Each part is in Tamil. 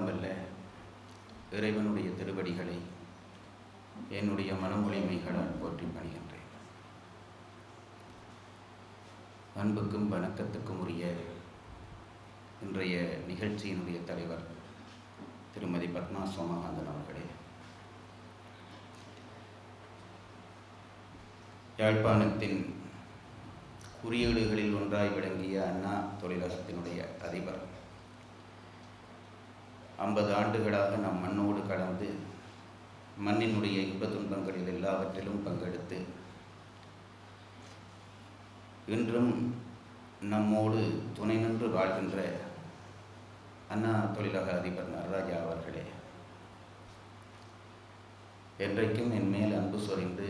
வல்ல இறைவனுடைய திருவடிகளை என்னுடைய மனமொழிமைகளால் போற்றி பணிகின்றேன். அன்புக்கும் வணக்கத்துக்கும் உரிய இன்றைய நிகழ்ச்சியினுடைய தலைவர் திருமதி பத்மா சோமகாந்தன் அவர்களே, யாழ்ப்பாணத்தின் குறியீடுகளில் ஒன்றாய் விளங்கிய அண்ணா தொழிலகத்தினுடைய அதிபர், 50 ஆண்டுகளாக நம் மண்ணோடு கலந்து மண்ணினுடைய இன்ப துன்பங்களில் எல்லாவற்றிலும் பங்கெடுத்து இன்றும் நம்மோடு துணை நின்று வாழ்கின்ற அண்ணா தொழிலக அதிபர் நடராஜா அவர்களே, என்றைக்கும் என் மேல் அன்பு சொரிந்து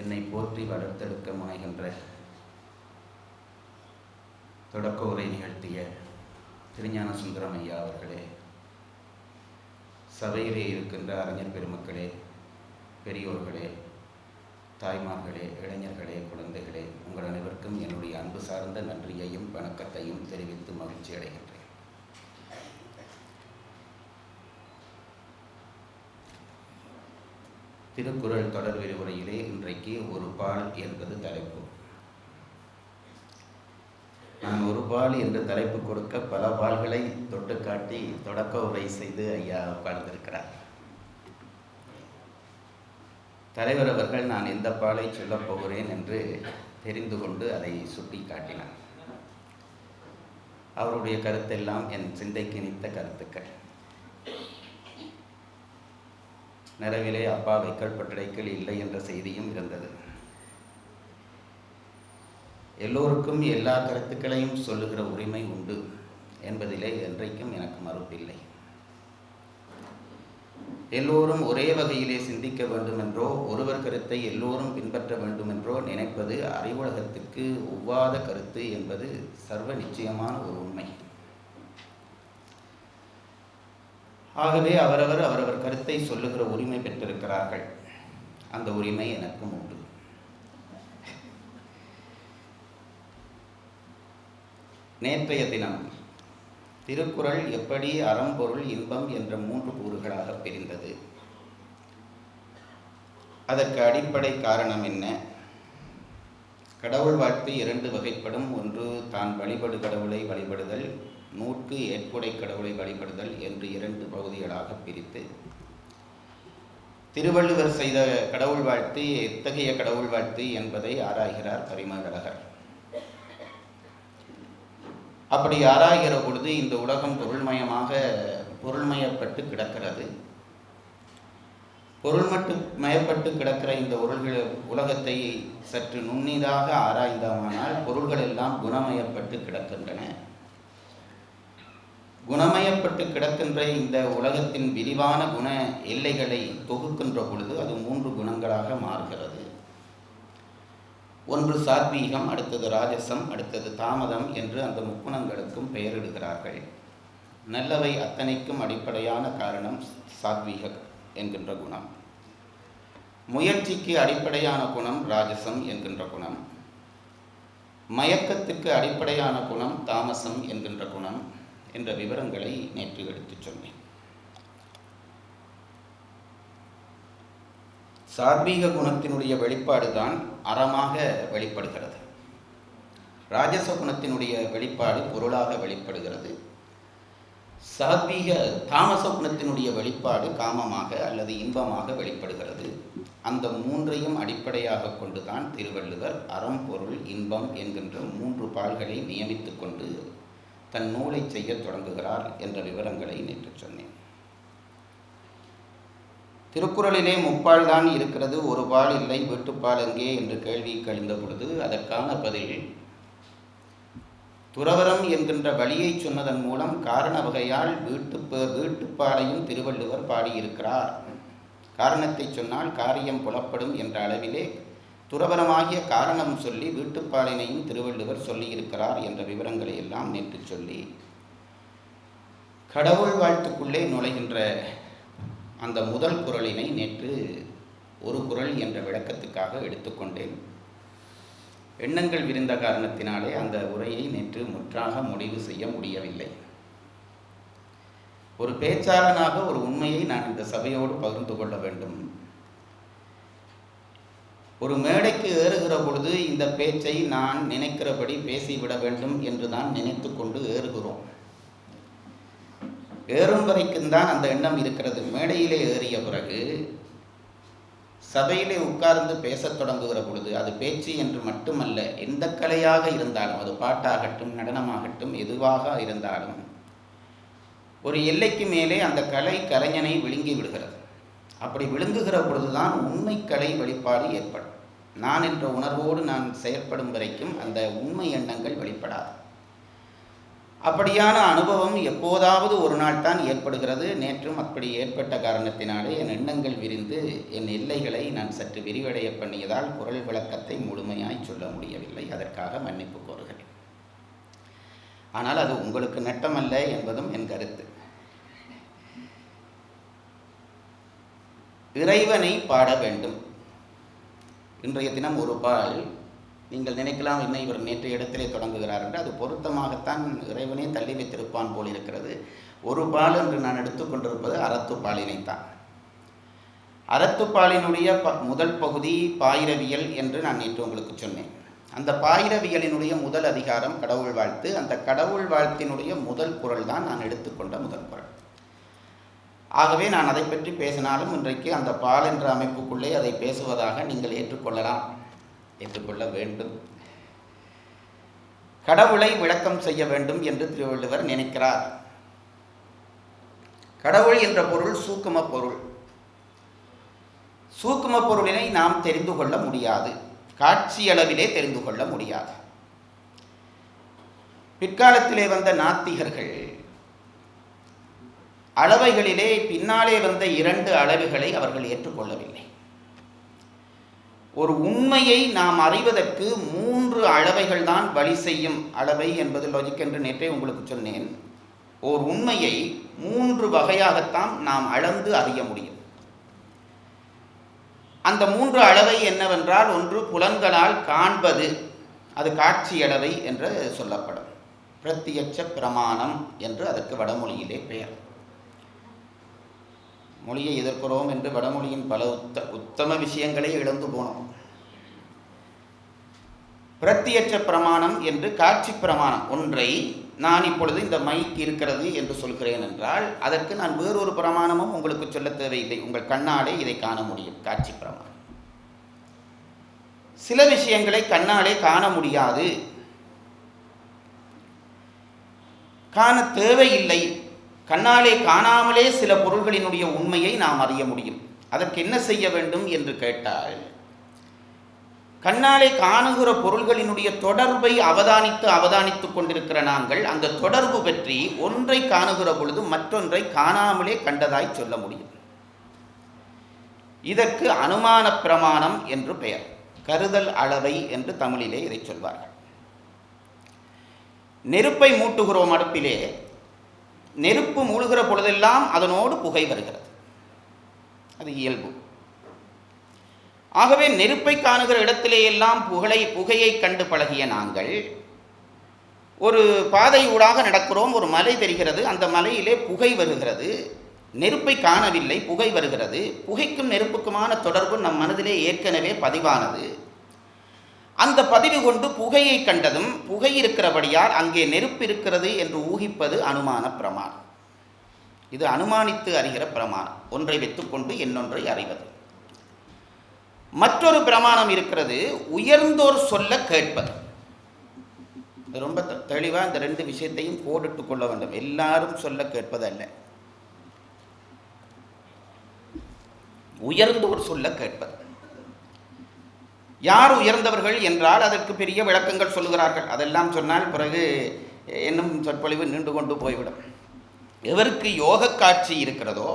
என்னை போற்றி வளர்த்தெடுக்க முனைகின்ற தொடக்க உரை நிகழ்த்திய திருஞான சுந்தரம் ஐயா அவர்களே, சபையிலே இருக்கின்ற அறிஞர் பெருமக்களே, பெரியோர்களே, தாய்மார்களே, இளைஞர்களே, குழந்தைகளே, உங்கள் அனைவருக்கும் என்னுடைய அன்பு சார்ந்த நன்றியையும் வணக்கத்தையும் தெரிவித்து மகிழ்ச்சி அடைகின்றேன். திருக்குறள் தொடர் விரிவுரையிலே இன்றைக்கு ஒரு பால் என்பது தலைப்பு. நான் ஒரு பால் என்ற தலைப்பு கொடுக்க பல பால்களை தொட்டு காட்டி தொடக்க உரை செய்து ஐயா உட்கார்ந்திருக்கிறார். தலைவர் அவர்கள் நான் எந்த பாலை சொல்லப் போகிறேன் என்று தெரிந்து கொண்டு அதை சுட்டி காட்டினார். அவருடைய கருத்தெல்லாம் என் சிந்தைக்கு இனித்த கருத்துக்கள். நிறைவிலே அப்பா வைக்கல் பட்டடைக்கல் இல்லை என்ற செய்தியும் இருந்தது. எல்லோருக்கும் எல்லா கருத்துக்களையும் சொல்லுகிற உரிமை உண்டு என்பதிலே என்றைக்கும் எனக்கு மறுப்பில்லை. எல்லோரும் ஒரே வகையிலே சிந்திக்க வேண்டுமென்றோ ஒருவர் கருத்தை எல்லோரும் பின்பற்ற வேண்டுமென்றோ நினைப்பது அறிவுலகத்திற்கு ஒவ்வாத கருத்து என்பது சர்வ நிச்சயமான ஒரு உண்மை. ஆகவே அவரவர் கருத்தை சொல்லுகிற உரிமை பெற்றிருக்கிறார்கள். அந்த உரிமை எனக்கும் உண்டு. நேற்றைய தினம் திருக்குறள் எப்படி அறம், பொருள், இன்பம் என்ற 3 கூறுகளாக பிரிந்தது, அதற்கு அடிப்படை காரணம் என்ன, கடவுள் வாழ்த்து 2 வகைப்படும். ஒன்று தான் வழிபடு கடவுளை வழிபடுதல், நூற்கு ஏற்புடை கடவுளை வழிபடுதல் என்று 2 பகுதிகளாக பிரித்து திருவள்ளுவர் செய்த கடவுள் வாழ்த்து எத்தகைய கடவுள் வாழ்த்து என்பதை ஆராய்கிறார் பரிமேலழகர். அப்படி ஆராய்கிற பொழுது இந்த உலகம் பொருள்மயப்பட்டு கிடக்கிறது. மயப்பட்டு கிடக்கிற இந்த உலகத்தை சற்று நுண்ணிதாக ஆராய்ந்தோமானால் பொருள்கள் எல்லாம் குணமயப்பட்டு கிடக்கின்றன. குணமயப்பட்டு கிடக்கின்ற இந்த உலகத்தின் விரிவான குண எல்லைகளை தொகுக்கின்ற பொழுது அது 3 குணங்களாக மாறுகிறது. ஒன்று சாத்வீகம், அடுத்தது ராஜசம், அடுத்தது தாமதம் என்று அந்த முக்குணங்களுக்கும் பெயரிடுகிறார்கள். நல்லவை அத்தனைக்கும் அடிப்படையான காரணம் சாத்வீக என்கின்ற குணம். முயற்சிக்கு அடிப்படையான குணம் ராஜசம் என்கின்ற குணம். மயக்கத்துக்கு அடிப்படையான குணம் தாமசம் என்கின்ற குணம் என்ற விவரங்களை நேற்று எடுத்துச் சொன்னேன். சாத்வீக குணத்தினுடைய வெளிப்பாடுதான் அறமாக வெளிப்படுகிறது. ராஜச குணத்தினுடைய வெளிப்பாடு பொருளாக வெளிப்படுகிறது. தாமச குணத்தினுடைய வெளிப்பாடு காமமாக அல்லது இன்பமாக வெளிப்படுகிறது. அந்த 3ஐயும் அடிப்படையாக கொண்டுதான் திருவள்ளுவர் அறம், பொருள், இன்பம் என்கின்ற 3 பால்களை நியமித்து கொண்டு தன் நூலை செய்ய தொடங்குகிறார் என்ற விவரங்களை நேற்று சொன்னேன். திருக்குறளிலே 3 பால் தான் இருக்கிறது, ஒரு பால் இல்லை, வீட்டுப்பால் எங்கே என்று கேள்வி கழிந்த பொழுது அதற்கான பதில் துறவரம் என்கின்ற வழியை சொன்னதன் மூலம் காரண வகையால் வீட்டுப்பாலையும் திருவள்ளுவர் பாடியிருக்கிறார். காரணத்தை சொன்னால் காரியம் புலப்படும் என்ற அளவிலே துறவரமாகிய காரணம் சொல்லி வீட்டுப்பாலினையும் திருவள்ளுவர் சொல்லியிருக்கிறார் என்ற விவரங்களை எல்லாம் நேற்று சொல்லி கடவுள் வாழ்த்துக்குள்ளே நுழைகின்ற அந்த முதல் குறளினை நேற்று ஒரு குறள் என்ற விளக்கத்துக்காக எடுத்துக்கொண்டேன். எண்ணங்கள் விரிந்த காரணத்தினாலே அந்த உரையை நேற்று முற்றாக முடிவு செய்ய முடியவில்லை. ஒரு பேச்சாளனாக ஒரு உண்மையை நான் இந்த சபையோடு பகிர்ந்து கொள்ள வேண்டும். ஒரு மேடைக்கு ஏறுகிற பொழுது இந்த பேச்சை நான் நினைக்கிறபடி பேசிவிட வேண்டும் என்று தான் நினைத்து கொண்டு ஏறுகிறோம். ஏறும் வரைக்கும் தான் அந்த எண்ணம் இருக்கிறது. மேடையிலே ஏறிய பிறகு சபையிலே உட்கார்ந்து பேசத் தொடங்குகிற பொழுது அது பேச்சு என்று மட்டுமல்ல, எந்த கலையாக இருந்தாலும், அது பாட்டாகட்டும் நடனமாகட்டும் எதுவாக இருந்தாலும் ஒரு எல்லைக்கு மேலே அந்த கலைஞனை விழுங்கி விடுகிறது. அப்படி விழுங்குகிற பொழுதுதான் உண்மை கலை வெளிப்பாடு ஏற்படும். நான் என்ற உணர்வோடு நான் செயற்படும் வரைக்கும் அந்த உண்மை எண்ணங்கள் வெளிப்படாது. அப்படியான அனுபவம் எப்போதாவது ஒரு நாள் தான் ஏற்படுகிறது. நேற்றும் அப்படி ஏற்பட்ட காரணத்தினாலே என் எண்ணங்கள் விரிந்து என் எல்லைகளை நான் சற்று விரிவடைய பண்ணியதால் குரல் விளக்கத்தை முழுமையாய் சொல்ல முடியவில்லை. அதற்காக மன்னிப்பு கோருகிறேன். ஆனால் அது உங்களுக்கு நட்டமல்ல என்பதும் என் கருத்து. இறைவனை பாட வேண்டும். இன்றைய தினம் ஒரு பால். நீங்கள் நினைக்கலாம், என்ன இவர் நேற்றைய இடத்திலே தொடங்குகிறார் என்று. அது பொருத்தமாகத்தான் இறைவனே தள்ளி வைத்திருப்பான் போல் இருக்கிறது. ஒரு பால் என்று நான் எடுத்துக்கொண்டிருப்பது அறத்துப்பாலினைத்தான். அறத்துப்பாலினுடைய முதல் பகுதி பாயிரவியல் என்று நான் நேற்று உங்களுக்கு சொன்னேன். அந்த பாயிரவியலினுடைய முதல் அதிகாரம் கடவுள் வாழ்த்து. அந்த கடவுள் வாழ்த்தினுடைய முதல் குறள் தான் நான் எடுத்துக்கொண்ட முதல் குறள். ஆகவே நான் அதை பற்றி பேசினாலும் இன்றைக்கு அந்த பால் என்ற அமைப்புக்குள்ளே அதை பேசுவதாக நீங்கள் ஏற்றுக்கொள்ளலாம், ஏற்றுக்கொள்ள வேண்டும். கடவுளை விளக்கம் செய்ய வேண்டும் என்று திருவள்ளுவர் நினைக்கிறார். கடவுள் என்ற பொருள் சூக்கும பொருள். சூக்கும பொருளினை நாம் தெரிந்து கொள்ள முடியாது, காட்சியளவிலே தெரிந்து கொள்ள முடியாது. பிற்காலத்திலே வந்த நாத்திகர்கள் அளவைகளிலே பின்னாலே வந்த 2 அளவுகளை அவர்கள் ஏற்றுக்கொள்ளவில்லை. ஒரு உண்மையை நாம் அறிவதற்கு 3 அளவைகள் தான் வழி செய்யும். அளவை என்பது லாஜிக் என்று நேற்றே உங்களுக்கு சொன்னேன். ஒரு உண்மையை 3 வகையாகத்தான் நாம் அளந்து அறிய முடியும். அந்த 3 அளவை என்னவென்றால், ஒன்று புலன்களால் காண்பது, அது காட்சி அளவை என்று சொல்லப்படும். பிரத்யட்ச பிரமாணம் என்று அதற்கு வடமொழியிலே பெயர். மொழியை எதிர்க்கிறோம் என்று வடமொழியின் பல உத்தம விஷயங்களை இழந்து போனோம். பிரத்யட்ச பிரமாணம் என்று காட்சி பிரமாணம். ஒன்றை நான் இப்பொழுது இந்த மைக் இருக்கிறது என்று சொல்கிறேன் என்றால் அதற்கு நான் வேறொரு பிரமாணமும் உங்களுக்கு சொல்ல தேவையில்லை. உங்கள் கண்ணாலே இதை காண முடியும், காட்சி பிரமாணம். சில விஷயங்களை கண்ணாலே காண முடியாது, காண தேவையில்லை. கண்ணாலே காணாமலே சில பொருள்களினுடைய உண்மையை நாம் அறிய முடியும். அதற்கு என்ன செய்ய வேண்டும் என்று கேட்டால், கண்ணாலே காணுகிற பொருள்களினுடைய தொடர்பை அவதானித்து கொண்டிருக்கிற நாங்கள் அந்த தொடர்பு பற்றி ஒன்றை காணுகிற பொழுது மற்றொன்றை காணாமலே கண்டதாய் சொல்ல முடியும். இதற்கு அனுமான பிரமாணம் என்று பெயர். கருதல் அளவை என்று தமிழிலே இதை சொல்வார்கள். நெருப்பை மூட்டுகிறோம் அடுப்பிலே. நெருப்பு மூழ்கிற பொழுதெல்லாம் அதனோடு புகை வருகிறது, அது இயல்பு. ஆகவே நெருப்பை காணுகிற இடத்திலே எல்லாம் புகையை கண்டு பழகிய நாங்கள் ஒரு பாதை ஊடாக நடக்கிறோம். ஒரு மலை தெரிகிறது, அந்த மலையிலே புகை வருகிறது. நெருப்பை காணவில்லை, புகை வருகிறது. புகைக்கும் நெருப்புக்குமான தொடர்பு நம் மனதிலே ஏற்கனவே பதிவானது. அந்த பதிவு கொண்டு புகையை கண்டதும் புகை இருக்கிறபடியால் அங்கே நெருப்பு இருக்கிறது என்று ஊகிப்பது அனுமான பிரமாணம். இது அனுமானித்து அறிகிற பிரமாணம். ஒன்றை வைத்துக்கொண்டு இன்னொன்றை அறிவது. மற்றொரு பிரமாணம் இருக்கிறது, உயர்ந்தோர் சொல்ல கேட்பது. ரொம்ப தெளிவாக இந்த 2 விஷயத்தையும் கோடிட்டு கொள்ள வேண்டும். எல்லாரும் சொல்ல கேட்பது அல்ல, உயர்ந்தோர் சொல்ல கேட்பது. யார் உயர்ந்தவர்கள் என்றால் அதற்கு பெரிய விளக்கங்கள் சொல்லுகிறார்கள். அதெல்லாம் சொன்னால் பிறகு இன்னும் சொற்பொழிவு நீண்டு கொண்டு போய்விடும். எவருக்கு யோக காட்சி இருக்கிறதோ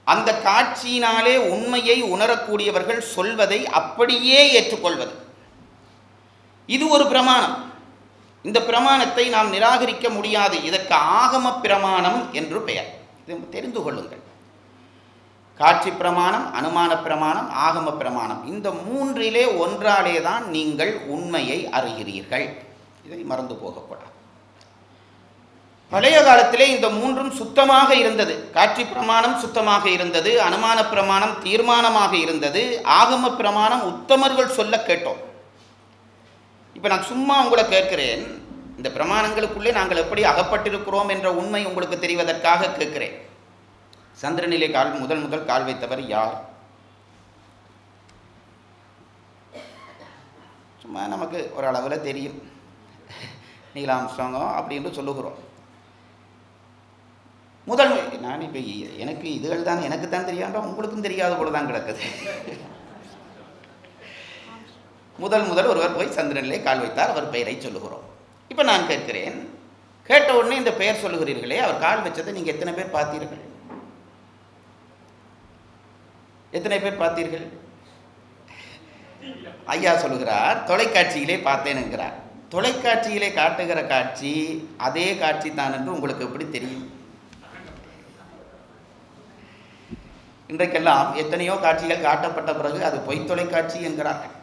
அந்த காட்சியினாலே உண்மையை உணரக்கூடியவர்கள் சொல்வதை அப்படியே ஏற்றுக்கொள்வது, இது ஒரு பிரமாணம். இந்த பிரமாணத்தை நாம் நிராகரிக்க முடியாது. இதற்கு ஆகம பிரமாணம் என்று பெயர். இதை தெரிந்து கொள்ளுங்கள். காட்சி பிரமாணம், அனுமான பிரமாணம், ஆகம பிரமாணம், இந்த 3இலே ஒன்றாலே தான் நீங்கள் உண்மையை அறிகிறீர்கள். இதை மறந்து போகக்கூடாது. பழைய காலத்திலே இந்த மூன்றும் சுத்தமாக இருந்தது. காட்சி பிரமாணம் சுத்தமாக இருந்தது, அனுமான பிரமாணம் தீர்மானமாக இருந்தது, ஆகம பிரமாணம் உத்தமர்கள் சொல்ல கேட்டோம். இப்போ நான் சும்மா உங்களை கேட்கிறேன், இந்த பிரமாணங்களுக்குள்ளே நாங்கள் எப்படி அகப்பட்டிருக்கிறோம் என்ற உண்மை உங்களுக்கு தெரிவதற்காக கேட்கிறேன். சந்திரனிலே முதல் கால் வைத்தவர் யார்? சும்மா நமக்கு ஒரு அளவில் தெரியும், நீல் ஆம்ஸ்ட்ராங்கோ அப்படின்னு சொல்லுகிறோம். நான் இப்போ எனக்கு இதுகள் தான் எனக்கு தான் தெரியாண்டா உங்களுக்கும் தெரியாத போல தான் கிடக்குது. முதல் ஒருவர் போய் சந்திரனிலே கால் வைத்தார், அவர் பெயரை சொல்லுகிறோம். இப்போ நான் கேட்கிறேன், கேட்ட உடனே இந்த பெயர் சொல்லுகிறீர்களே, அவர் கால் வச்சதை நீங்கள் எத்தனை பேர் பார்த்தீர்கள்? எத்தனை பேர் பார்த்தீர்கள்? ஐயா சொல்லுகிறார், தொலைக்காட்சியிலே பார்த்தேன் என்கிறார். தொலைக்காட்சியிலே காட்டுகிற காட்சி அதே காட்சி தான் என்று உங்களுக்கு எப்படி தெரியும்? இன்றைக்கெல்லாம் எத்தனையோ காட்சிகள் காட்டப்பட்ட பிறகு அது பொய் தொலைக்காட்சி என்கிறார்கள்.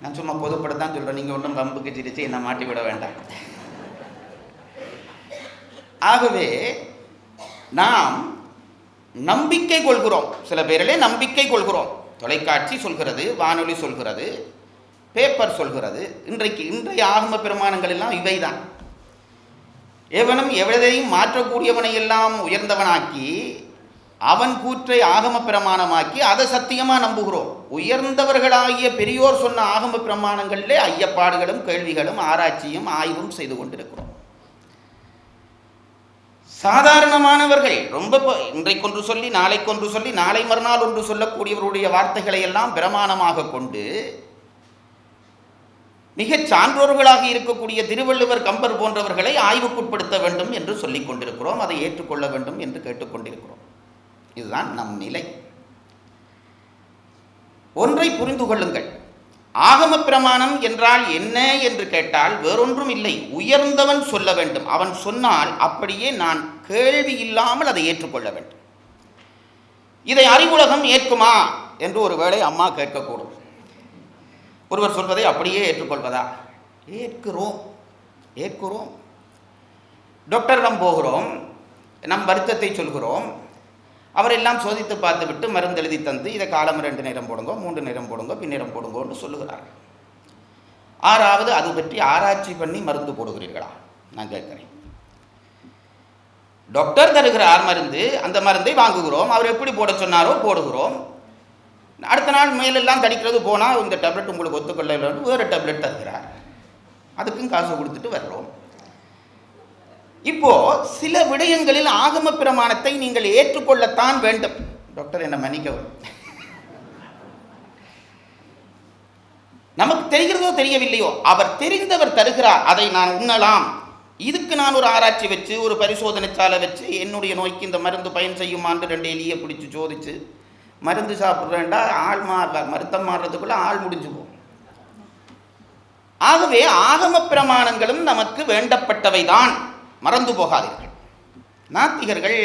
நான் சும்மா பொதுப்படத்தான் சொல்கிறேன், நீங்கள் ஒன்றும் பம்புக்கு சிரித்து என்ன மாட்டிவிட வேண்டாம். ஆகவே நாம் நம்பிக்கை கொள்கிறோம், சில பேரிலே நம்பிக்கை கொள்கிறோம். தொலைக்காட்சி சொல்கிறது, வானொலி சொல்கிறது, பேப்பர் சொல்கிறது. இன்றைய ஆகம பிரமாணங்கள் எல்லாம் இவை தான். எவனும் எவதையும் மாற்றக்கூடியவனை எல்லாம் உயர்ந்தவனாக்கி அவன் கூற்றை ஆகம பிரமாணமாக்கி அதை சத்தியமாக நம்புகிறோம். உயர்ந்தவர்களாகிய பெரியோர் சொன்ன ஆகம பிரமாணங்களிலே ஐயப்பாடுகளும் கேள்விகளும் ஆராய்ச்சியும் ஆய்வும் செய்து கொண்டிருக்கிறோம். சாதாரணமானவர்கள் ரொம்ப இன்றைக்கொன்று சொல்லி நாளைக்கொன்று சொல்லி நாளை மறுநாள் ஒன்று சொல்லக்கூடியவருடைய வார்த்தைகளை எல்லாம் பிரமாணமாக கொண்டு மிகச் சான்றோர்களாக இருக்கக்கூடிய திருவள்ளுவர், கம்பர் போன்றவர்களை ஆய்வுக்குட்படுத்த வேண்டும் என்று சொல்லிக் கொண்டிருக்கிறோம். அதை ஏற்றுக்கொள்ள வேண்டும் என்று கேட்டுக்கொண்டிருக்கிறோம். இதுதான் நம் நிலை. ஒன்றை புரிந்து கொள்ளுங்கள், ஆகம பிரமாணம் என்றால் என்ன என்று கேட்டால் வேறொன்றும் இல்லை, உயர்ந்தவன் சொல்ல வேண்டும். அவன் சொன்னால் அப்படியே நான் கேள்வி இல்லாமல் அதை ஏற்றுக்கொள்ள வேண்டும். இதை அறிவுலகம் ஏற்குமா என்று ஒருவேளை அம்மா கேட்கக்கூடும். ஒருவர் சொல்வதை அப்படியே ஏற்றுக்கொள்வதா? ஏற்கிறோம். டாக்டரிடம் போகிறோம், நம் வருத்தத்தை சொல்கிறோம், அவரெல்லாம் சோதித்து பார்த்துவிட்டு மருந்து எழுதி தந்து இதை காலம் 2 நேரம் போடுங்க, 3 நேரம் போடுங்க, பின்னேரம் போடுங்கன்னு சொல்லுகிறார்கள். 6வது அது பற்றி ஆராய்ச்சி பண்ணி மருந்து போடுகிறீர்களா? நான் கேட்கிறேன். டாக்டர் தருகிறார் மருந்து, அந்த மருந்தை வாங்குகிறோம், அவர் எப்படி போட சொன்னாரோ போடுகிறோம். அடுத்த நாள் மேலெல்லாம் தடிக்கிறது போனால் இந்த டேப்லெட் உங்களுக்கு ஒத்துக்கொள்ள வேறு டேப்லெட் தருகிறார், அதுக்கும் காசு கொடுத்துட்டு வர்றோம். இப்போ சில விடயங்களில் ஆகம பிரமாணத்தை நீங்கள் ஏற்றுக்கொள்ளத்தான் வேண்டும். டாக்டர் என்ன மன்னிக்கவும், நமக்கு தெரிகிறதோ தெரியவில்லையோ அவர் தெரிந்தவர் தருகிறார், அதை நான் உண்ணலாம். இதுக்கு நான் ஒரு ஆராய்ச்சி வச்சு ஒரு பரிசோதனை சாலை வச்சு என்னுடைய நோய்க்கு இந்த மருந்து பயன் செய்யுமான்னு 2 எலியை பிடிச்சி சோதிச்சு மருந்து சாப்பிட்றேன்டா மருத்துவம் மாறுறதுக்குள்ள ஆள் முடிஞ்சு போகும். ஆகவே ஆகம பிரமாணங்களும் நமக்கு வேண்டப்பட்டவை தான், மறந்து போகாதீர்கள். நாத்திகர்கள்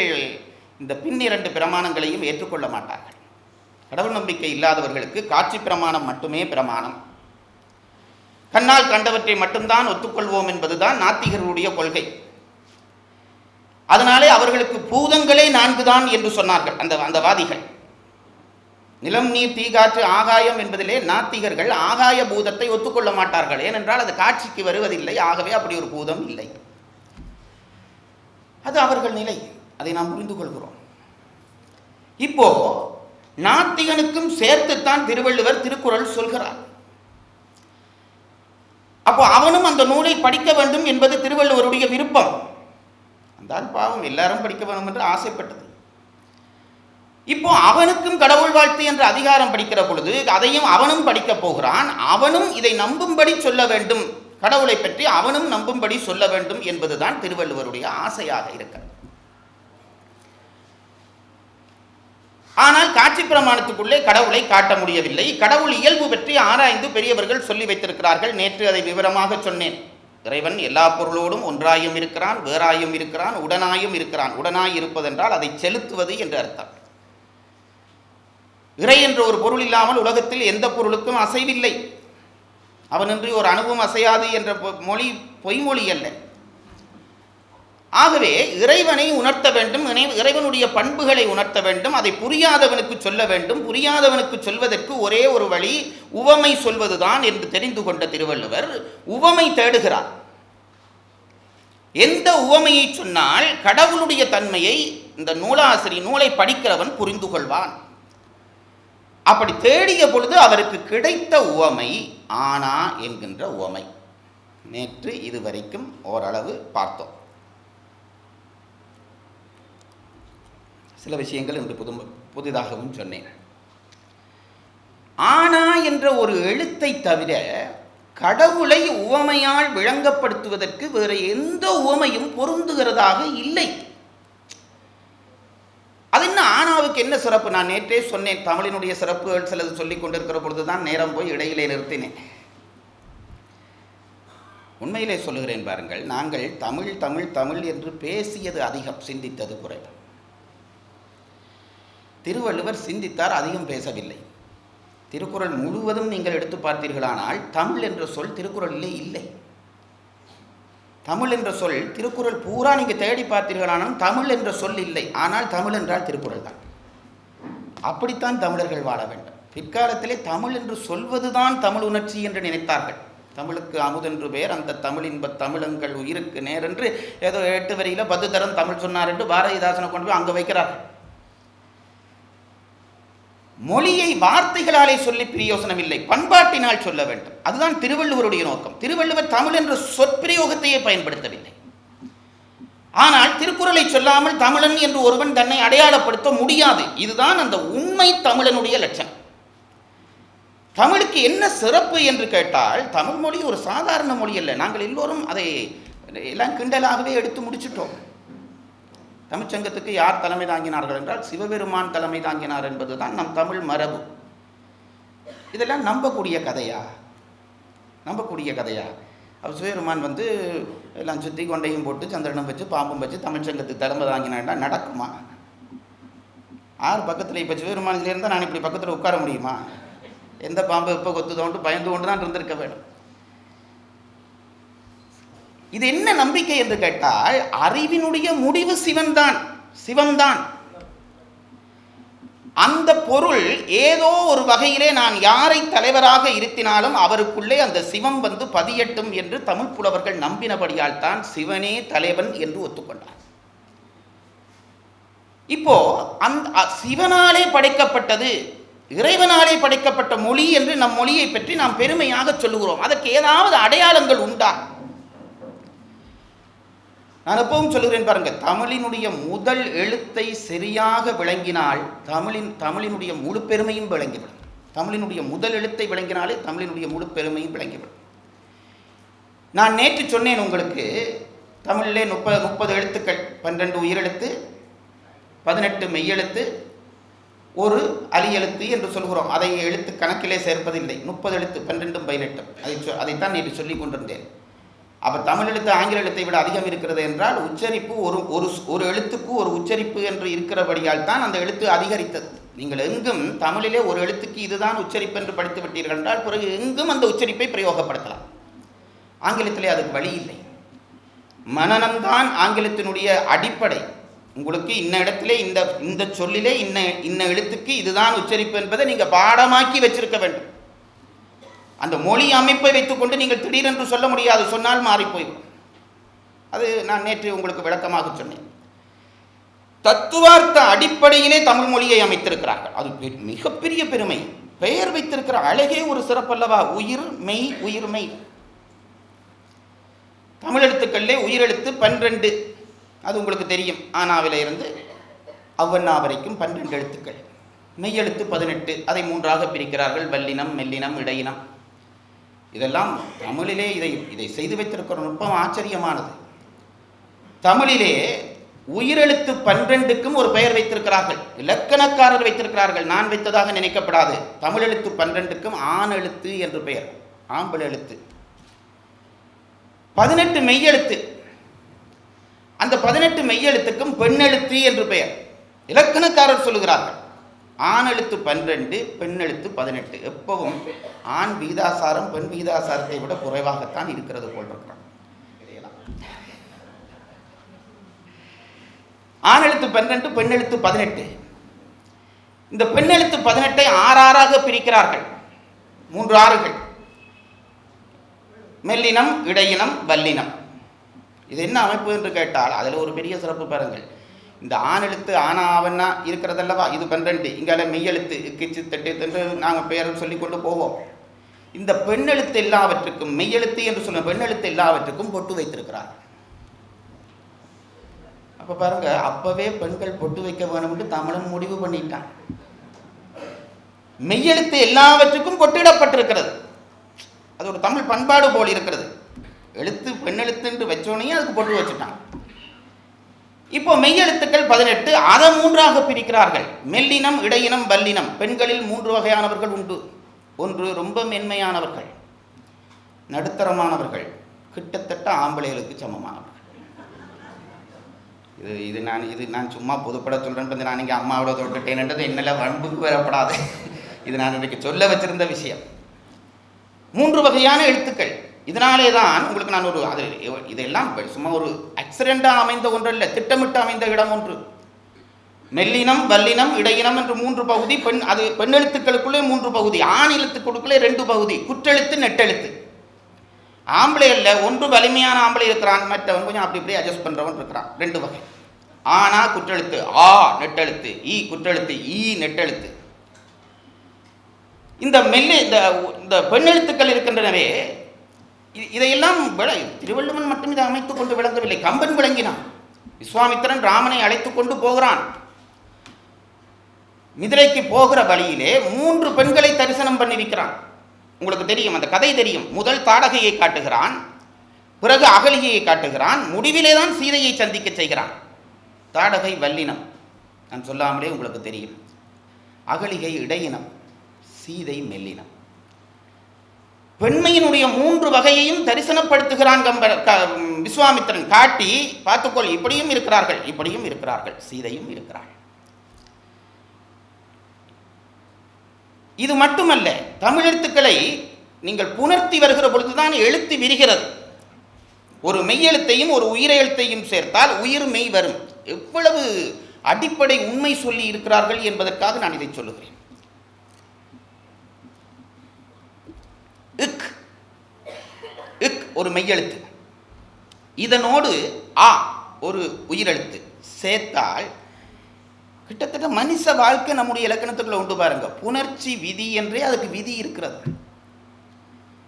இந்த பின் 2 பிரமாணங்களையும் ஏற்றுக்கொள்ள மாட்டார்கள். கடவுள் நம்பிக்கை இல்லாதவர்களுக்கு காட்சி பிரமாணம் மட்டுமே பிரமாணம், கண்ணால் கண்டவற்றை மட்டும்தான் ஒத்துக்கொள்வோம் என்பதுதான் நாத்திகர்களுடைய கொள்கை. அதனாலே அவர்களுக்கு பூதங்களே 4 தான் என்று சொன்னார்கள் அந்த வாதிகள். நிலம், நீர், தீ, காற்று, ஆகாயம் என்பதிலே நாத்திகர்கள் ஆகாய பூதத்தை ஒத்துக்கொள்ள மாட்டார்கள். ஏனென்றால் அது காட்சிக்கு வருவதில்லை, ஆகவே அப்படி ஒரு பூதம் இல்லை. அது அவர்கள் நிலை, அதை நாம் புரிந்து கொள்கிறோம். இப்போ நாத்திகனுக்கும் சேர்த்துத்தான் திருவள்ளுவர் திருக்குறள் சொல்கிறார். அப்போ அவனும் அந்த நூலை படிக்க வேண்டும் என்பது திருவள்ளுவருடைய விருப்பம். அந்த பாவம் எல்லாரும் படிக்க வேண்டும் என்று ஆசைப்பட்டது. இப்போ அவனுக்கும் கடவுள் வாழ்த்து என்ற அதிகாரம் படிக்கிற பொழுது அதையும் அவனும் படிக்க போகிறான். அவனும் இதை நம்பும்படி சொல்ல வேண்டும், கடவுளை பற்றி அவனும் நம்பும்படி சொல்ல வேண்டும் என்பதுதான் திருவள்ளுவருடைய ஆசையாக இருக்கிறது. ஆனால் காட்சி பிரமாணத்துக்குள்ளே கடவுளை காட்ட முடியவில்லை. கடவுள் இயல்பு பற்றி ஆராய்ந்து பெரியவர்கள் சொல்லி வைத்திருக்கிறார்கள். நேற்று அதை விவரமாக சொன்னேன். இறைவன் எல்லா பொருளோடும் ஒன்றாயும் இருக்கிறான், வேறாயும் இருக்கிறான், உடனாயும் இருக்கிறான். உடனாய் இருப்பதென்றால் அதை செலுத்துவது என்று அர்த்தம். இறை என்ற ஒரு பொருள் இல்லாமல் உலகத்தில் எந்த பொருளுக்கும் அசைவில்லை. அவனின்றி ஒரு அணுவும் அசையாது என்ற மொழி பொய்மொழி அல்ல. ஆகவே இறைவனை உணர்த்த வேண்டும், இறைவனுடைய பண்புகளை உணர்த்த வேண்டும். அதை புரியாதவனுக்கு சொல்ல வேண்டும். புரியாதவனுக்கு சொல்வதற்கு ஒரே ஒரு வழி உவமை சொல்வதுதான் என்று தெரிந்து கொண்ட திருவள்ளுவர் உவமை தேடுகிறார். எந்த உவமையை சொன்னால் கடவுளுடைய தன்மையை இந்த நூலை படிக்கிறவன் புரிந்து கொள்வான். அப்படி தேடிய பொழுது அவருக்கு கிடைத்த உவமை ஆனா என்கின்ற உவமை. நேற்று இதுவரைக்கும் ஓரளவு பார்த்தோம். சில விஷயங்கள் இன்று புதிதாகவும் சொன்னேன். ஆனா என்ற ஒரு எழுத்தை தவிர கடவுளை உவமையால் விளங்கப்படுத்துவதற்கு வேறு எந்த உவமையும் பொருந்துகிறதாக இல்லை. அது என்ன ஆனாவுக்கு என்ன சிறப்பு? நான் நேற்றே சொன்னேன். தமிழினுடைய சிறப்புகள் சிலது சொல்லிக் கொண்டிருக்கிற பொழுதுதான் நேரம் போய் இடையிலே நிறுத்தினேன். உண்மையிலே சொல்லுகிறேன் பாருங்கள், நாங்கள் தமிழ் தமிழ் தமிழ் என்று பேசியது அதிகம், சிந்தித்தது குறைவு. திருவள்ளுவர் சிந்தித்தார், அதிகம் பேசவில்லை. திருக்குறள் முழுவதும் நீங்கள் எடுத்து பார்த்தீர்களானால் தமிழ் என்ற சொல் திருக்குறளிலே இல்லை. தமிழ் என்ற சொல் திருக்குறள் பூரா நீங்கள் தேடி பார்த்தீர்களானால் தமிழ் என்ற சொல் இல்லை. ஆனால் தமிழ் என்றால் திருக்குறள் தான். அப்படித்தான் தமிழர்கள் வாழ வேண்டும். பிற்காலத்திலே தமிழ் என்று சொல்வதுதான் தமிழ் உணர்ச்சி என்று நினைத்தார்கள். தமிழுக்கு அமுதென்று பேர், அந்த தமிழின்ப தமிழங்கள் உயிருக்கு நேர் என்று ஏதோ 8 வரியில் 10 தரம் தமிழ் சொன்னார் என்று பாரதிதாசனை கொண்டு போய் அங்கே வைக்கிறார்கள். மொழியை வார்த்தைகளாலே சொல்லி பிரயோசனம் இல்லை, பண்பாட்டினால் சொல்ல வேண்டும். அதுதான் திருவள்ளுவருடைய நோக்கம். திருவள்ளுவர் தமிழ் என்ற சொற்பிரயோகத்தையே பயன்படுத்தவில்லை. ஆனால் திருக்குறளை சொல்லாமல் தமிழன் என்று ஒருவன் தன்னை அடையாளப்படுத்த முடியாது. இதுதான் அந்த உண்மை தமிழனுடைய லட்சணம். தமிழுக்கு என்ன சிறப்பு என்று கேட்டால், தமிழ் மொழி ஒரு சாதாரண மொழி அல்ல. நாங்கள் எல்லோரும் அதை எல்லாம் கிண்டலாகவே எடுத்து முடிச்சிட்டோம். தமிழ்ச்சங்கத்துக்கு யார் தலைமை தாங்கினார்கள் என்றால் சிவபெருமான் தலைமை தாங்கினார் என்பதுதான் நம் தமிழ் மரபு. இதெல்லாம் நம்பக்கூடிய கதையா? அவர் சிவபெருமான் எல்லாம் சுற்றி கொண்டையும் போட்டு சந்திரனும் வச்சு பாம்பும் வச்சு தமிழ்ச்சங்கத்துக்கு தலைமை தாங்கினா நடக்குமா? ஆறு பக்கத்தில் இப்போ சிவபெருமான் இதில் இருந்தால் நான் இப்படி பக்கத்தில் உட்கார முடியுமா? எந்த பாம்பு இப்போ கொத்துதோண்டு பயந்து கொண்டு தான் இருந்திருக்க வேண்டும். இது என்ன நம்பிக்கை என்று கேட்டால், அறிவினுடைய முடிவு சிவம்தான். அந்த பொருள் ஏதோ ஒரு வகையிலே நான் யாரை தலைவராக இருத்தினாலும் அவருக்குள்ளே அந்த சிவம் பதியட்டும் என்று தமிழ் புலவர்கள் நம்பினபடியால் தான் சிவனே தலைவன் என்று ஒத்துக்கொண்டார். இப்போ அந்த சிவனாலே படைக்கப்பட்டது, இறைவனாலே படைக்கப்பட்ட மொழி என்று நம் மொழியை பற்றி நாம் பெருமையாக சொல்லுகிறோம். அதற்கு ஏதாவது அடையாளங்கள் உண்டா? நான் எப்பவும் சொல்லுகிறேன் பாருங்கள், தமிழினுடைய முதல் எழுத்தை சரியாக விளங்கினால் தமிழினுடைய முழு பெருமையும் விளங்கிவிடும். தமிழினுடைய முதல் எழுத்தை விளங்கினாலே தமிழினுடைய முழு பெருமையும் விளங்கிவிடும். நான் நேற்று சொன்னேன் உங்களுக்கு, தமிழிலே 30 எழுத்துக்கள், 12 உயிரெழுத்து, 18 மெய்யெழுத்து, ஒரு அலி எழுத்து என்று சொல்கிறோம். அதை எழுத்து கணக்கிலே சேர்ப்பதில்லை. 30 எழுத்து, 12 18. அதைத்தான் நேற்று சொல்லிக் கொண்டிருந்தேன். அப்போ தமிழ் எழுத்து ஆங்கில எழுத்தை விட அதிகம் இருக்கிறது என்றால் உச்சரிப்பு ஒரு எழுத்துக்கு ஒரு உச்சரிப்பு என்று இருக்கிறபடியால் தான் அந்த எழுத்து அதிகரித்தது. நீங்கள் எங்கும் தமிழிலே ஒரு எழுத்துக்கு இதுதான் உச்சரிப்பு என்று படித்து விட்டீர்கள் என்றால் பிறகு எங்கும் அந்த உச்சரிப்பை பிரயோகப்படுத்தலாம். ஆங்கிலத்திலே அதுக்கு வழி இல்லை. மனநம்தான் ஆங்கிலத்தினுடைய அடிப்படை. உங்களுக்கு இன்ன இடத்திலே இந்த சொல்லிலே இன்ன எழுத்துக்கு இதுதான் உச்சரிப்பு என்பதை நீங்கள் பாடமாக்கி வச்சிருக்க வேண்டும். அந்த மொழி அமைப்பை வைத்துக்கொண்டு நீங்கள் திடீரென்று சொல்ல முடியாது, சொன்னால் மாறிப்போய்விடும். அது நான் நேற்று உங்களுக்கு விளக்கமாக சொன்னேன். தத்துவார்த்த அடிப்படையிலே தமிழ் மொழியை அமைத்திருக்கிறார்கள். அது மிகப்பெரிய பெருமை. பெயர் வைத்திருக்கிற அழகே ஒரு சிறப்பல்லவா? உயிர் மெய். தமிழ் எழுத்துக்களிலே உயிரெழுத்து 12. அது உங்களுக்கு தெரியும். ஆனாவில இருந்து அவ்வண்ணா வரைக்கும் 12 எழுத்துக்கள். மெய்யெழுத்து 18. அதை 3ஆக பிரிக்கிறார்கள்: வல்லினம், மெல்லினம், இடையினம். இதெல்லாம் தமிழிலே இதை செய்து வைத்திருக்கிற நுட்பம் ஆச்சரியமானது. தமிழிலே உயிரெழுத்து 12க்கும் ஒரு பெயர் வைத்திருக்கிறார்கள். இலக்கணக்காரர் வைத்திருக்கிறார்கள், நான் வைத்ததாக நினைக்கப்படாது. தமிழ் எழுத்து 12க்கும் ஆண் எழுத்து என்று பெயர், ஆம்பல் எழுத்து. 18 மெய்யெழுத்து. அந்த 18 மெய்யெழுத்துக்கும் பெண்ணெழுத்து என்று பெயர் இலக்கணக்காரர் சொல்லுகிறார்கள். ஆண் எழுத்து 12, பெண் எழுத்து 18. எப்பவும் ஆண் வீதாசாரம் பெண் வீதாசாரத்தை விட குறைவாகத்தான் இருக்கிறது போல் இருக்கிறான். ஆண் எழுத்து 12, பெண் எழுத்து 18. இந்த பெண் எழுத்து 18 ஆறாக பிரிக்கிறார்கள். 3 ஆறுகள்: மெல்லினம், இடையினம், வல்லினம். இது என்ன அமைப்பு என்று கேட்டால் அதில் ஒரு பெரிய சிறப்பு பாருங்கள். இந்த ஆண் எழுத்து ஆனாவன்னா இருக்கிறதல்லவா, இது 12. இங்கால மெய்யெழுத்து கிச்சு தட்டு என்று நாங்கள் பெயர் சொல்லி கொண்டு போவோம். இந்த பெண் எழுத்து எல்லாவற்றுக்கும், மெய்யெழுத்து என்று சொல்ல பெண் எழுத்து எல்லாவற்றுக்கும் பொட்டு வைத்திருக்கிறார். அப்போ பாருங்க, அப்பவே பெண்கள் பொட்டு வைக்க வேணும்னு தமிழன் முடிவு பண்ணிட்டான். மெய்யெழுத்து எல்லாவற்றுக்கும் பொட்டிடப்பட்டிருக்கிறது. அது ஒரு தமிழ் பண்பாடு போல் இருக்கிறது. எழுத்து பெண் எழுத்து என்று வச்சோனையே அதுக்கு பொட்டு வச்சுட்டான். இப்போ மெய்யெழுத்துக்கள் 18, அதை 3ஆக பிரிக்கிறார்கள். மெல்லினம், இடையினம், வல்லினம். பெண்களில் 3 வகையானவர்கள் உண்டு. ஒன்று ரொம்ப மென்மையானவர்கள், நடுத்தரமானவர்கள், கிட்டத்தட்ட ஆம்பளைகளுக்கு சமமானவர்கள். இது நான் சும்மா பொதுப்பட சொல்றேன். நான் இங்கே அம்மாவோட தொட்டுட்டேன்ன்றது என்னெல்லாம் வன்புக்கு வரப்படாது. இது நான் இன்றைக்கு சொல்ல வச்சிருந்த விஷயம். 3 வகையான எழுத்துக்கள். இதனாலே தான் உங்களுக்கு நான் இதெல்லாம் சும்மா ஒரு ஆக்சிடென்டாக அமைந்த ஒன்றல்ல, திட்டமிட்டு அமைந்த இடம் ஒன்று. மெல்லினம், வல்லினம், இடையினம் என்று 3 பகுதி. பெண் எழுத்துக்களுக்குள்ளே 3 பகுதி, ஆண் எழுத்துக்களுக்குள்ளே 2 பகுதி. குற்றெழுத்து, நெட்டெழுத்து. ஆம்பளை அல்ல, ஒன்று வலிமையான ஆம்பளை இருக்கிறான், மற்றவன் கொஞ்சம் அப்படி இப்படி அட்ஜஸ்ட் பண்ணுறவன் இருக்கிறான். 2 வகை. ஆனா குற்றெழுத்து ஆ நெட்டெழுத்து, ஈ குற்றெழுத்து ஈ நெட்டெழுத்து. இந்த பெண் எழுத்துக்கள் இருக்கின்றனவே, இதையெல்லாம் திருவள்ளுவன் மட்டும் இதை அமைத்துக் கொண்டு விளங்கவில்லை, கம்பன் விளங்கினான். விஸ்வாமித்திரன் ராமனை அழைத்துக் கொண்டு போகிறான். மிதிலைக்கு போகிற வழியிலே 3 பெண்களை தரிசனம் பண்ணிருக்கிறான். உங்களுக்கு தெரியும், அந்த கதை தெரியும். முதல் தாடகையை காட்டுகிறான், பிறகு அகலிகையை காட்டுகிறான், முடிவிலே தான் சீதையை சந்திக்க செய்கிறான். தாடகை வல்லினம், நான் சொல்லாமலே உங்களுக்கு தெரியும். அகலிகை இடையினம், சீதை மெல்லினம். பெண்மையினுடைய 3 வகையையும் தரிசனப்படுத்துகிறான் விஸ்வாமித்திரன். காட்டி பார்த்துக்கொள், இப்படியும் இருக்கிறார்கள், இப்படியும் இருக்கிறார்கள், சீதையும் இருக்கிறாள். இது மட்டுமல்ல, தமிழ் எழுத்துக்களை நீங்கள் புணர்த்தி வருகிற பொழுதுதான் எழுத்து விரிகிறது. ஒரு மெய்யெழுத்தையும் ஒரு உயிரெழுத்தையும் சேர்த்தால் உயிர் மெய் வரும். எவ்வளவு அடிப்படை உண்மை சொல்லி இருக்கிறார்கள் என்பதற்காக நான் இதை சொல்லுகிறேன். இக் இக் ஒரு மெய்யெழுத்து, இதனோடு ஆ ஒரு உயிரெழுத்து சேர்த்தால் கிட்டத்தட்ட மனுஷ வாழ்க்கை நம்முடைய இலக்கணத்துக்குள்ள உண்டு பாருங்க. புணர்ச்சி விதி என்றே அதுக்கு விதி இருக்கிறது.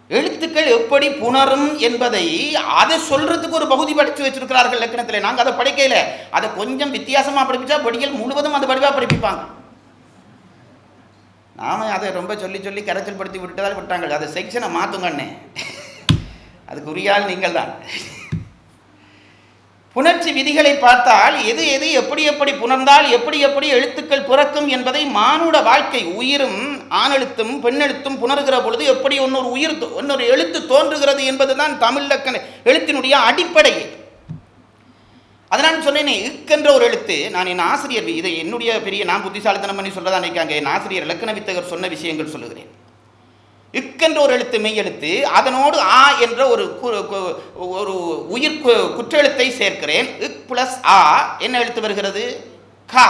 எழுத்துக்கள் எப்படி புணரும் என்பதை அதை சொல்றதுக்கு ஒரு பகுதி படித்து வச்சிருக்கிறார்கள் இலக்கணத்தில். நாங்கள் அதை படிக்கல, அதை கொஞ்சம் வித்தியாசமா படிப்பிச்சா படிகள் முழுவதும் அந்த படிவா படிப்பிப்பாங்க. நாம அதை ரொம்ப சொல்லி சொல்லி கரைச்சல் படுத்தி விட்டதால் விட்டாங்க. அதை செக்ஷனை மாற்றுங்கண்ணே, அதுக்கு உரியால் நீங்கள் தான். புணர்ச்சி விதிகளை பார்த்தால் எது எது எப்படி எப்படி புணர்ந்தால் எப்படி எப்படி எழுத்துக்கள் பிறக்கும் என்பதை மானுட வாழ்க்கை, உயிரும் ஆணெழுத்தும் பெண்ணெழுத்தும் புணர்கிற பொழுது எப்படி இன்னொரு எழுத்து தோன்றுகிறது என்பதுதான் தமிழ் இலக்கண எழுத்தினுடைய அடிப்படை. அதனால் சொன்னேனே, இக்கென்ற ஒரு எழுத்து. நான் என் ஆசிரியர், இதை என்னுடைய பெரிய நான் புத்திசாலித்தனம் பண்ணி சொல்லதான் நினைக்காங்க, என் ஆசிரியர் இலக்கண வித்தகர் சொன்ன விஷயங்கள் சொல்லுகிறேன். இக்கென்ற ஒரு எழுத்து மெய்யெழுத்து, அதனோடு ஆ என்ற ஒரு உயிர் குற்றெழுத்தை சேர்க்கிறேன். இக் பிளஸ் ஆ என்ன எழுத்து வருகிறது? கா.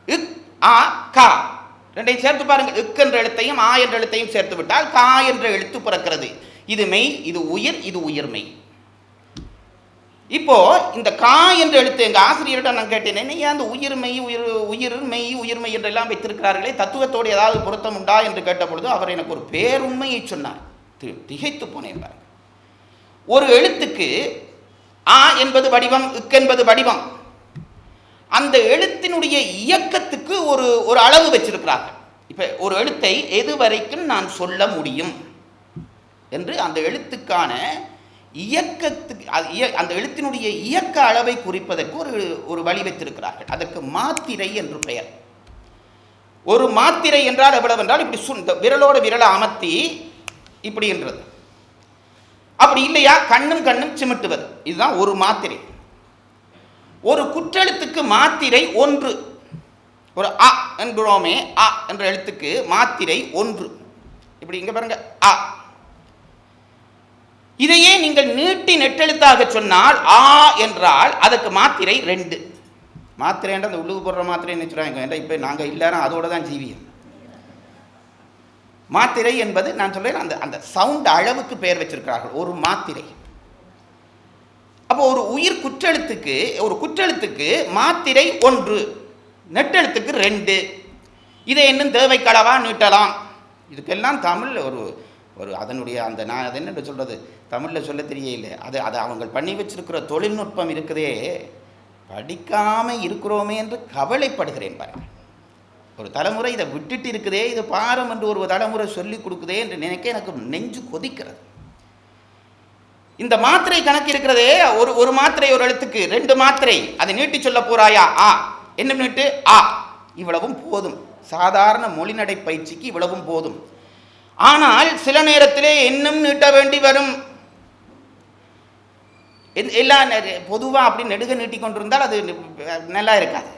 இக் ஆ கா ரெண்டையும் சேர்த்து பாருங்கள். இக் என்ற எழுத்தையும் ஆ என்ற எழுத்தையும் சேர்த்து விட்டால் கா என்ற எழுத்து பிறக்கிறது. இது மெய், இது உயிர், இது உயிர்மெய். இப்போ இந்த கா என்ற எழுத்து எங்கள் ஆசிரியர்கிட்ட நான் கேட்டேன், ஏன் அந்த உயிர்மெய் உயிர்மெய் என்றெல்லாம் வைத்திருக்கிறார்களே, தத்துவத்தோடு ஏதாவது பொருத்தம் உண்டா என்று கேட்ட பொழுது அவர் எனக்கு ஒரு பேருண்மையை சொன்னார். திகைத்து போனேன். ஒரு எழுத்துக்கு ஆ என்பது வடிவம், இக் என்பது வடிவம். அந்த எழுத்தினுடைய இயக்கத்துக்கு ஒரு அளவு வச்சிருக்கிறார்கள். இப்போ ஒரு எழுத்தை எது வரைக்கும் நான் சொல்ல முடியும் என்று அந்த எழுத்துக்கான இயக்கத்துக்கு அந்த எழுத்தினுடைய இயக்க அளவை குறிப்பதற்கு ஒரு வழி வைத்திருக்கிறார்கள். அதற்கு மாத்திரை என்று பெயர். ஒரு மாத்திரை என்றால் எவ்வளவு என்றால், இப்படி விரலோட விரலை அமர்த்தி இப்படி என்றது. அப்படி இல்லையா கண்ணும் சிமிட்டுவது, இதுதான் ஒரு மாத்திரை. ஒரு குற்றெழுத்துக்கு மாத்திரை 1. ஒரு அ என்கிறோமே, அ என்ற எழுத்துக்கு மாத்திரை 1. இப்படி இங்கே பாருங்க, அ. இதையே நீங்கள் நீட்டி நெட்டெழுத்தாக சொன்னால் ஆ என்றால் அதுக்கு மாத்திரை 2. மாத்திரைன்ற அந்த உள்ளுக்கு போடுற மாத்திரை என்ன சொல்கிறாங்க, ஏன்னா இப்போ நாங்கள் இல்லைன்னா அதோட தான் ஜீவியம். மாத்திரை என்பது நான் சொல்றேன், அந்த அந்த சவுண்ட் அளவுக்கு பெயர் வச்சிருக்கிறார்கள், ஒரு மாத்திரை. அப்போ ஒரு உயிர் குற்றெழுத்துக்கு, ஒரு குற்றெழுத்துக்கு மாத்திரை 1, நெட்டெழுத்துக்கு 2. இதை இன்னும் தேவைக்களவா நீட்டலாம். இதுக்கெல்லாம் தமிழ் ஒரு ஒரு அதனுடைய அந்த நான் அதை என்ன சொல்கிறது, தமிழில் சொல்ல தெரியல. அது அவங்க பண்ணி வச்சிருக்கிற தொழில்நுட்பம் இருக்குதே, படிக்காமல் இருக்கிறோமே என்று கவலைப்படுகிறேன் பாருங்கள். ஒரு தலைமுறை இதை விட்டுட்டு இருக்குதே, இது பாரம் என்று ஒரு தலைமுறை சொல்லி கொடுக்குதே என்று நினைக்க எனக்கு நெஞ்சு கொதிக்கிறது. இந்த மாத்திரை கணக்கு இருக்கிறதே, ஒரு மாத்திரை ஒரு எழுத்துக்கு 2 மாத்திரை, அதை நீட்டி சொல்ல போறாயா, ஆ என்ன நீட்டு, ஆ. இவ்வளவும் போதும், சாதாரண மொழிநடை பயிற்சிக்கு இவ்வளவும் போதும். ஆனால் சில நேரத்திலே இன்னும் நீட்ட வேண்டி வரும். எல்லாம் பொதுவாக அப்படி நெடுக நீட்டி கொண்டிருந்தால் அது நல்லா இருக்காது.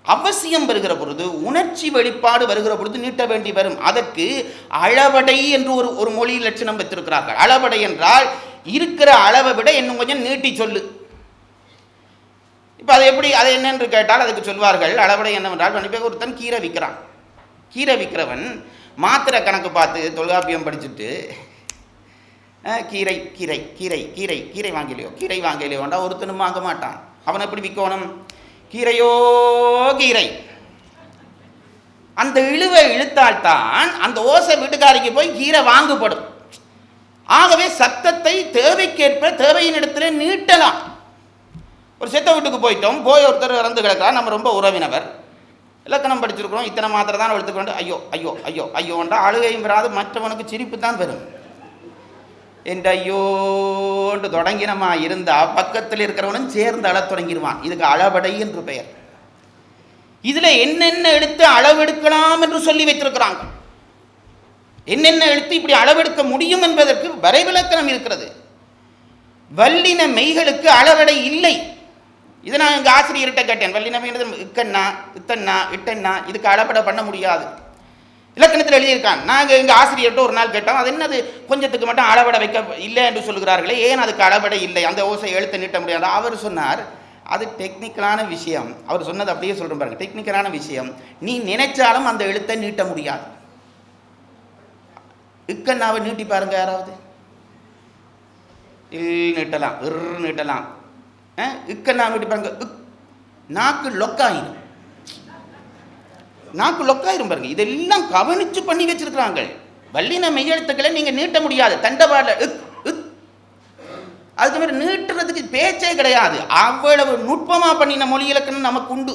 அவசியம் வருகிற பொழுது, உணர்ச்சி வெளிப்பாடு வருகிற பொழுது நீட்ட வேண்டி வரும். அதற்கு அளவடை என்று ஒரு மொழி லட்சணம் வைத்திருக்கிறார்கள். அளவடை என்றால் இருக்கிற அளவை விட இன்னும் கொஞ்சம் நீட்டி சொல்லு. இப்போ அது எப்படி, அது என்னென்று கேட்டால் அதுக்கு சொல்வார்கள், அளவடை என்னவென்றால், கண்டிப்பாக ஒருத்தன் கீரை விற்கிறான். கீரை விற்கிறவன் மாத்திரை கணக்கு பார்த்து தொல்காப்பியம் படிச்சுட்டு கீரை கீரை கீரை கீரை கீரை வாங்கலையோ கீரை வாங்கலையோண்டா ஒருத்தனும் வாங்க மாட்டான். அவன் எப்படி விற்கணும், கீரையோ கீரை. அந்த இழுவை இழுத்தால்தான் அந்த ஓசை வீட்டுக்காரிக்கு போய் கீரை வாங்கப்படும். ஆகவே சத்தத்தை தேவைக்கேற்ப தேவையின் இடத்துல நீட்டலாம். ஒரு செத்த வீட்டுக்கு போயிட்டோம், போய் ஒருத்தர் இறந்து கிடக்கிறார், நம்ம ரொம்ப உறவினவர், இலக்கணம் படிச்சிருக்கிறோம், இத்தனை மாத்திரை தான் எடுத்துக்கொண்டு ஐயோ ஐயோ ஐயோ ஐயோன்றா அழுகையும் வராது, மற்றவனுக்கு சிரிப்பு தான் வரும். என்று ஐயோன்று தொடங்கினமா இருந்தால் பக்கத்தில் இருக்கிறவனும் சேர்ந்து அழத் தொடங்கிடுவான். இதுக்கு அளவடை என்று பெயர். இதில் என்னென்ன எழுத்து அளவெடுக்கலாம் என்று சொல்லி வைத்திருக்கிறாங்க. என்னென்ன எழுத்து இப்படி அளவெடுக்க முடியும் என்பதற்கு வரைவிலக்கணம் இருக்கிறது. வல்லின மெய்களுக்கு அளவடை இல்லை. இதை நான் எங்கள் ஆசிரியர்கிட்ட கேட்டேன். வல்லின மெய் இக்கண்ணா இத்தண்ணா இட்டண்ணா இதுக்கு அளவடை பண்ண முடியாது. இலக்கணத்தில் எழுதியிருக்கான். நாங்கள் எங்கள் ஆசிரியர்கிட்ட ஒரு நாள் கேட்டோம், அது என்னது கொஞ்சத்துக்கு மட்டும் அளவடை வைக்க இல்லை என்று சொல்கிறார்களே, ஏன் அதுக்கு அளவடை இல்லை, அந்த ஓசை எழுத்து நீட்ட முடியாது. அவர் சொன்னார், அது டெக்னிக்கலான விஷயம். அவர் சொன்னது அப்படியே சொல்கிறேன் பாருங்க, டெக்னிக்கலான விஷயம். நீ நினைச்சாலும் அந்த எழுத்தை நீட்ட முடியாது. இக்கண்ணாவை நீட்டி பாருங்க யாராவது, நீட்டலாம், நீட்டலாம். இக்கண்ணா நீட்டி பாருங்க, நாக்கு லொக்காயிரும், நாக்கு லொக்காயிரும் பாருங்க. இதெல்லாம் கவனிச்சு பண்ணி வச்சிருக்கிறாங்க. வல்லின மெய்யெழுத்துக்களை நீங்க நீட்ட முடியாது. தண்டபாடல அதுக்கு மாதிரி நீட்டுறதுக்கு பேச்சே கிடையாது. அவ்வளவு நுட்பமா பண்ணின மொழி இலக்கணம் நமக்கு உண்டு.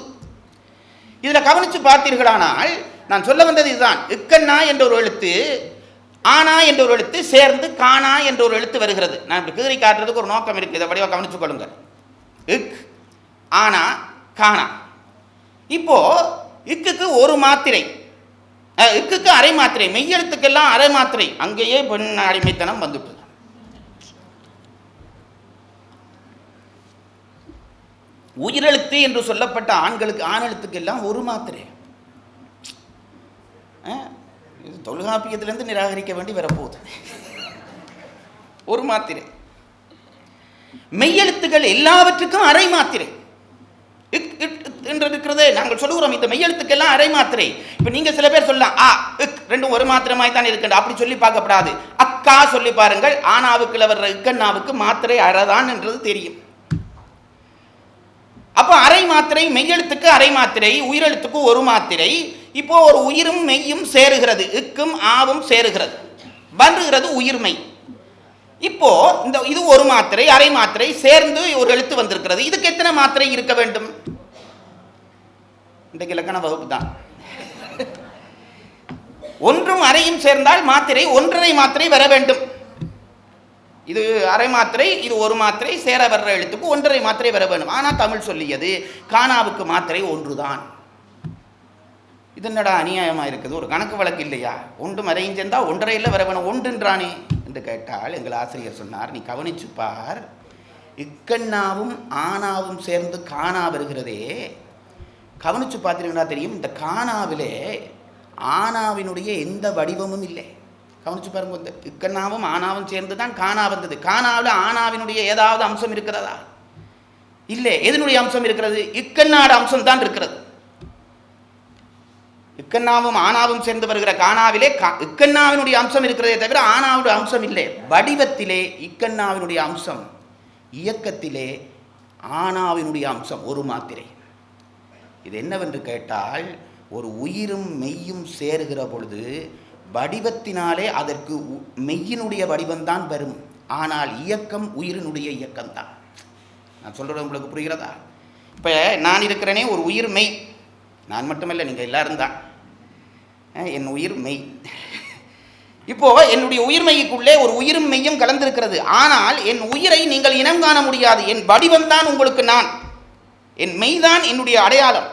இதுல கவனிச்சு பார்த்தீர்களானால் நான் சொல்ல வந்தது இதுதான். இக்கண்ணா என்ற ஒரு எழுத்து, ஆனா என்ற ஒரு எழுத்து சேர்ந்து காணா என்ற ஒரு எழுத்து வருகிறது. நான் இப்படி கீறி காட்டுறதுக்கு ஒரு நோக்கம் இருக்கு. இதை வடிவா கவனிச்சு கொள்ளுங்க. இக் ஆனா காணா. இப்போ இக்குக்கு ஒரு மாத்திரை, இக்குக்கு அரை மாத்திரை, மெய்யெழுத்துக்கெல்லாம் அரை மாத்திரை. அங்கேயே பெண் அடிமைத்தனம் வந்துட்டு. உயிரெழுத்து என்று சொல்லப்பட்ட ஆண்களுக்கு, ஆணெழுத்துக்கு எல்லாம் ஒரு மாத்திரை. தொல்காப்பியத்திலிருந்து நிராகரிக்க வேண்டி வரப்போகுது. ஒரு மாத்திரை. மெய்யெழுத்துக்கள் எல்லாவற்றுக்கும் அரை மாத்திரை என்று இருக்கிறதே. நாங்கள் சொல்லுகிறோம் இந்த மெய்யெழுத்துக்கெல்லாம் அரை மாத்திரை. இப்ப நீங்க சில பேர் சொல்லலாம், ஆ இக் ரெண்டும் ஒரு மாத்திரமாய் தான் இருக்கின்ற, அப்படி சொல்லி பார்க்கப்படாது. அக்கா சொல்லி பாருங்கள், ஆனாவுக்குள்ள வர்ற இக்கண்ணாவுக்கு மாத்திரை அரைதான் என்றது தெரியும். அப்போ அரை மாத்திரை, மெய்யெழுத்துக்கு அரை மாத்திரை, உயிரெழுத்துக்கு ஒரு மாத்திரை. இப்போ ஒரு உயிரும் மெய்யும் சேருகிறது, இக்கும் ஆவும் சேருகிறது, வருகிறது உயிர்மெய். இப்போ இந்த இது ஒரு மாத்திரை அரை மாத்திரை சேர்ந்து ஒரு எழுத்து வந்திருக்கிறது. இதுக்கு எத்தனை மாத்திரை இருக்க வேண்டும்? இன்றைக்கு இலக்கண வகுப்பு தான். ஒன்றும் அரையும் சேர்ந்தால் மாத்திரை ஒன்றரை மாத்திரை வர வேண்டும். இது அரை மாத்திரை, இது ஒரு மாத்திரை, சேர வர்ற எழுத்துக்கு ஒன்றரை மாத்திரை வர வேண்டும். ஆனால் தமிழ் சொல்லியது காணாவுக்கு மாத்திரை ஒன்றுதான். இது என்னடா அநியாயமாக இருக்குது, ஒரு கணக்கு வழக்கு இல்லையா? ஒன்றும் அரையும் சேர்ந்தால் ஒன்றரையில் வர வேணும், ஒன்றுன்றானே என்று கேட்டால் எங்கள் ஆசிரியர் சொன்னார், நீ கவனிச்சு பார், இக்கண்ணாவும் ஆனாவும் சேர்ந்து காணா வருகிறதே, கவனித்து பார்த்தீங்கன்னா தெரியும், இந்த கானாவிலே ஆனாவினுடைய எந்த வடிவமும் இல்லை. கவனிச்சு பாருங்க, இந்த இக்கண்ணாவும் ஆனாவும் சேர்ந்து தான் கானா வந்தது. கானாவில் ஆனாவினுடைய ஏதாவது அம்சம் இருக்கிறதா? இல்லை. எதனுடைய அம்சம் இருக்கிறது? இக்கண்ணாட அம்சம் தான் இருக்கிறது. இக்கண்ணாவும் ஆனாவும் சேர்ந்து வருகிற கானாவிலே இக்கண்ணாவினுடைய அம்சம் இருக்கிறதே தவிர ஆனாவுடைய அம்சம் இல்லை. வடிவத்திலே இக்கண்ணாவினுடைய அம்சம், இயக்கத்திலே ஆனாவினுடைய அம்சம் ஒரு மாத்திரை. இது என்னவென்று கேட்டால், ஒரு உயிரும் மெய்யும் சேருகிற பொழுது வடிவத்தினாலே அதற்கு மெய்யினுடைய வடிவம்தான் வரும். ஆனால் இயக்கம் உயிரினுடைய இயக்கம்தான். நான் சொல்கிறது உங்களுக்கு புரிகிறதா? இப்போ நான் இருக்கிறேனே ஒரு உயிர் மெய், நான் மட்டுமல்ல, நீங்கள் எல்லாரும் தான். என் உயிர் மெய். இப்போது என்னுடைய உயிர் மெய்யுக்குள்ளே ஒரு உயிரும் மெய்யும் கலந்திருக்கிறது. ஆனால் என் உயிரை நீங்கள் இனம் காண முடியாது. என் வடிவம்தான் உங்களுக்கு நான், என் மெய்தான் என்னுடைய அடையாளம்.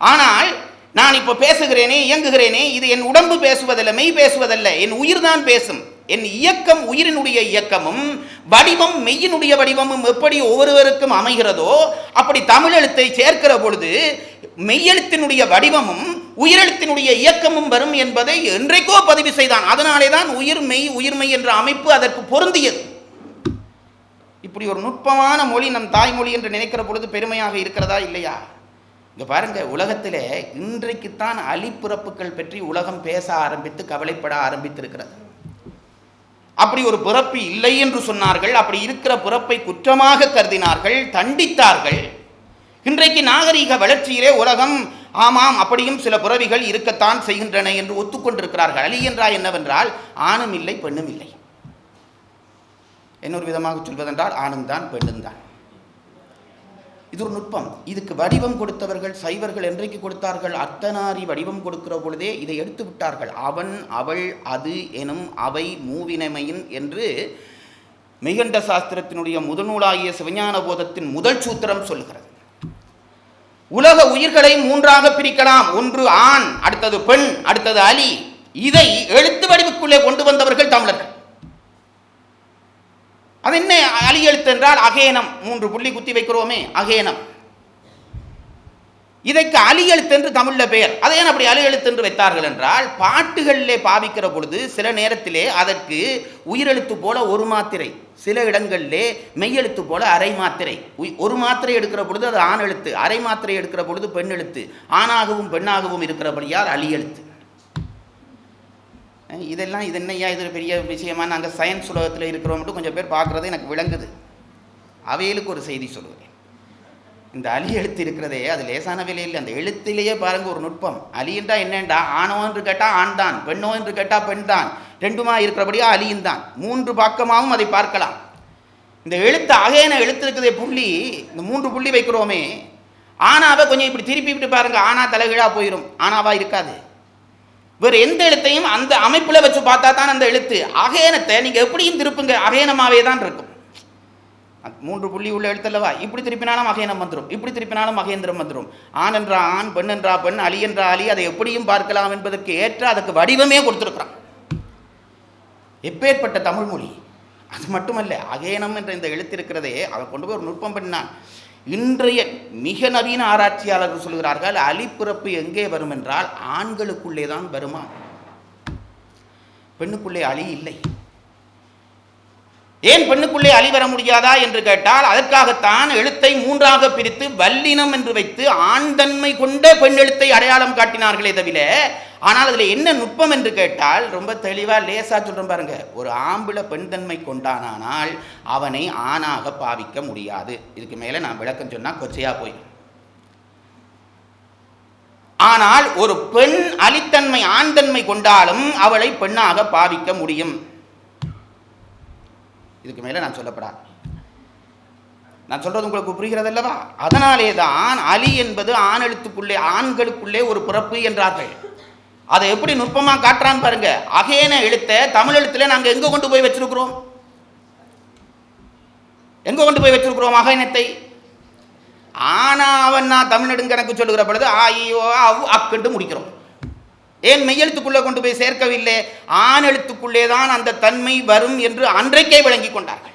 ஆனால் நான் இப்போ பேசுகிறேனே, இயங்குகிறேனே, இது என் உடம்பு பேசுவதல்ல, மெய் பேசுவதல்ல, என் உயிர் தான் பேசும். என் இயக்கம் உயிரினுடைய இயக்கமும் வடிவம் மெய்யினுடைய வடிவமும் எப்படி ஒவ்வொருவருக்கும் அமைகிறதோ அப்படி தமிழ் எழுத்தை சேர்க்கிற பொழுது மெய்யெழுத்தினுடைய வடிவமும் உயிரெழுத்தினுடைய இயக்கமும் வரும் என்பதை என்றைக்கோ பதிவு செய்தான். அதனாலே தான் உயிர்மெய் என்ற அமைப்பு அதற்கு பொருந்தியது. இப்படி ஒரு நுட்பமான மொழி நம் தாய்மொழி என்று நினைக்கிற பொழுது பெருமையாக இருக்கிறதா இல்லையா? இங்கே பாருங்க, உலகத்தில் இன்றைக்குத்தான் அழிப்பிறப்புகள் பற்றி உலகம் பேச ஆரம்பித்து கவலைப்பட ஆரம்பித்திருக்கிறது. அப்படி ஒரு பிறப்பு இல்லை என்று சொன்னார்கள். அப்படி இருக்கிற பிறப்பை குற்றமாக கருதினார்கள், தண்டித்தார்கள். இன்றைக்கு நாகரீக வளர்ச்சியிலே உலகம் ஆமாம் அப்படியும் சில பிறவிகள் இருக்கத்தான் செய்கின்றன என்று ஒத்துக்கொண்டிருக்கிறார்கள். அலி என்றால் என்னவென்றால் ஆணும் இல்லை பெண்ணும் இல்லை. இன்னொரு விதமாக சொல்வதென்றால் ஆணும் தான் பெண்ணும் தான். இது ஒரு நுட்பம். இதுக்கு வடிவம் கொடுத்தவர்கள் சைவர்கள் என்றைக்கு கொடுத்தார்கள்? அர்த்தநாரி வடிவம் கொடுக்கிற பொழுதே இதை எடுத்து விட்டார்கள். அவன் அவள் அது எனும் அவை மூவினமையின் என்று மெய்கண்ட சாஸ்திரத்தினுடைய முதநூலாகிய சிவஞான போதத்தின் முதல் சூத்திரம் சொல்லுகிறது. உலக உயிர்களை மூன்றாக பிரிக்கலாம். ஒன்று ஆண், அடுத்தது பெண், அடுத்தது அலி. இதை எழுத்து வடிவுக்குள்ளே கொண்டு வந்தவர்கள் தமிழர்கள். அது என்ன அலி எழுத்து என்றால் அகேனம், 3 புள்ளி குத்தி வைக்கிறோமே அகேனம். இதற்கு அலி எழுத்து என்று தமிழில் பெயர். அதை ஏன் அப்படி அலி எழுத்து என்று வைத்தார்கள் என்றால், பாட்டுகளிலே பாவிக்கிற பொழுது சில நேரத்திலே அதற்கு உயிரெழுத்து போல ஒரு மாத்திரை, சில இடங்களிலே மெய்யெழுத்து போல அரை மாத்திரை. ஒரு மாத்திரை எடுக்கிற பொழுது அது ஆண் எழுத்து, அரை மாத்திரை எடுக்கிற பொழுது பெண் எழுத்து. ஆணாகவும் பெண்ணாகவும் இருக்கிறபடியால் அலி எழுத்து. இதெல்லாம் இது என்னையா இது பெரிய விஷயமா? நாங்கள் சயின்ஸ் உலகத்தில் இருக்கிறோம் மட்டும் கொஞ்சம் பேர் பார்க்குறது எனக்கு விளங்குது. அவைகளுக்கு ஒரு செய்தி சொல்லுவேன். இந்த அலி எழுத்து இருக்கிறதே அது லேசான வேலை இல்லை. அந்த எழுத்திலேயே பாருங்கள் ஒரு நுட்பம். அலி என்றால் என்னென்றா, ஆணோ என்று கேட்டால் ஆண் தான், பெண்ணோ என்று கேட்டால் பெண் தான், ரெண்டுமா இருக்கிறபடியா அலியும் தான். 3 பக்கமாகவும் அதை பார்க்கலாம். இந்த எழுத்து அகேன எழுத்து இருக்கிறதே புள்ளி, இந்த 3 புள்ளி வைக்கிறோமே, ஆனாவை கொஞ்சம் இப்படி திருப்பி விட்டு பாருங்கள், ஆனா தலைகீழாக போயிடும், ஆனாவா இருக்காது. வேறு எந்த எழுத்தையும் அந்த அமைப்பில் வச்சு பார்த்தா தான் அந்த எழுத்து. அகேனத்தை நீங்கள் எப்படியும் திருப்புங்க, அகேனமாகவே தான் இருக்கும். 3 புள்ளி உள்ள எழுத்தல்லவா? இப்படி திருப்பினாலும் அகேனம் வந்துடும், இப்படி திருப்பினாலும் அகேந்திரம் வந்துடும். ஆண் என்றா ஆண், பெண் என்றா பெண், அலி என்றா அலி. அதை எப்படியும் பார்க்கலாம் என்பதற்கு ஏற்ற அதுக்கு வடிவமே கொடுத்துருக்குறான். எப்பேற்பட்ட தமிழ் மொழி! அது மட்டுமல்ல, அகேனம் என்ற இந்த எழுத்து இருக்கிறதே அதை கொண்டு போய் ஒரு நுட்பம் பண்ணினான். இன்றைய மிக நவீன ஆராய்ச்சியாளர்கள் சொல்கிறார்கள், அலிப்பிறப்பு எங்கே வரும் என்றால் ஆண்களுக்குள்ளே தான் வருமா, பெண்ணுக்குள்ளே அலி இல்லை. ஏன் பெண்ணுக்குள்ளே அலி வர முடியாதா என்று கேட்டால், அதற்காகத்தான் எழுத்தை 3ஆக பிரித்து வல்லினம் என்று வைத்து ஆண் தன்மை கொண்ட பெண் எழுத்தை அடையாளம் காட்டினார்களே தவிர. ஆனால் அதில் என்ன நுட்பம் என்று கேட்டால், ரொம்ப தெளிவாக லேசாக சொல்கிறோம் பாருங்க. ஒரு ஆம்பிளை பெண் தன்மை கொண்டானால் அவனை ஆணாக பாவிக்க முடியாது. இதுக்கு மேலே நான் விளக்கம் சொன்னால் கொச்சையாக போயிடும். ஆனால் ஒரு பெண் அலித்தன்மை ஆண் தன்மை கொண்டாலும் அவளை பெண்ணாக பாவிக்க முடியும். இதுக்கு மேலே நான் சொல்லப்படாது. நான் சொல்றது உங்களுக்கு புரிகிறதல்லவா? அதனாலே தான் அலி என்பது ஆண் எழுத்துக்குள்ளே ஆண்களுக்குள்ளே ஒரு பிறப்பு என்றார்கள். அதை எப்படி நுட்பமாக காட்டுறான்னு பாருங்க. அகேன எழுத்த தமிழ் எழுத்துல நாங்கள் எங்கே கொண்டு போய் வச்சிருக்கிறோம்? எங்கே கொண்டு போய் வச்சிருக்கிறோம் அகேனத்தை? ஆனாவன்னா தமிழ் நெடுங்கணக்கு சொல்லுகிற பொழுது ஆயோ அவ் அக்கண்டு முடிக்கிறோம். ஏன் மெய்யெழுத்துக்குள்ளே கொண்டு போய் சேர்க்கவில்லை? ஆண் எழுத்துக்குள்ளே தான் அந்த தன்மை வரும் என்று அன்றைக்கே விளங்கி கொண்டார்கள்.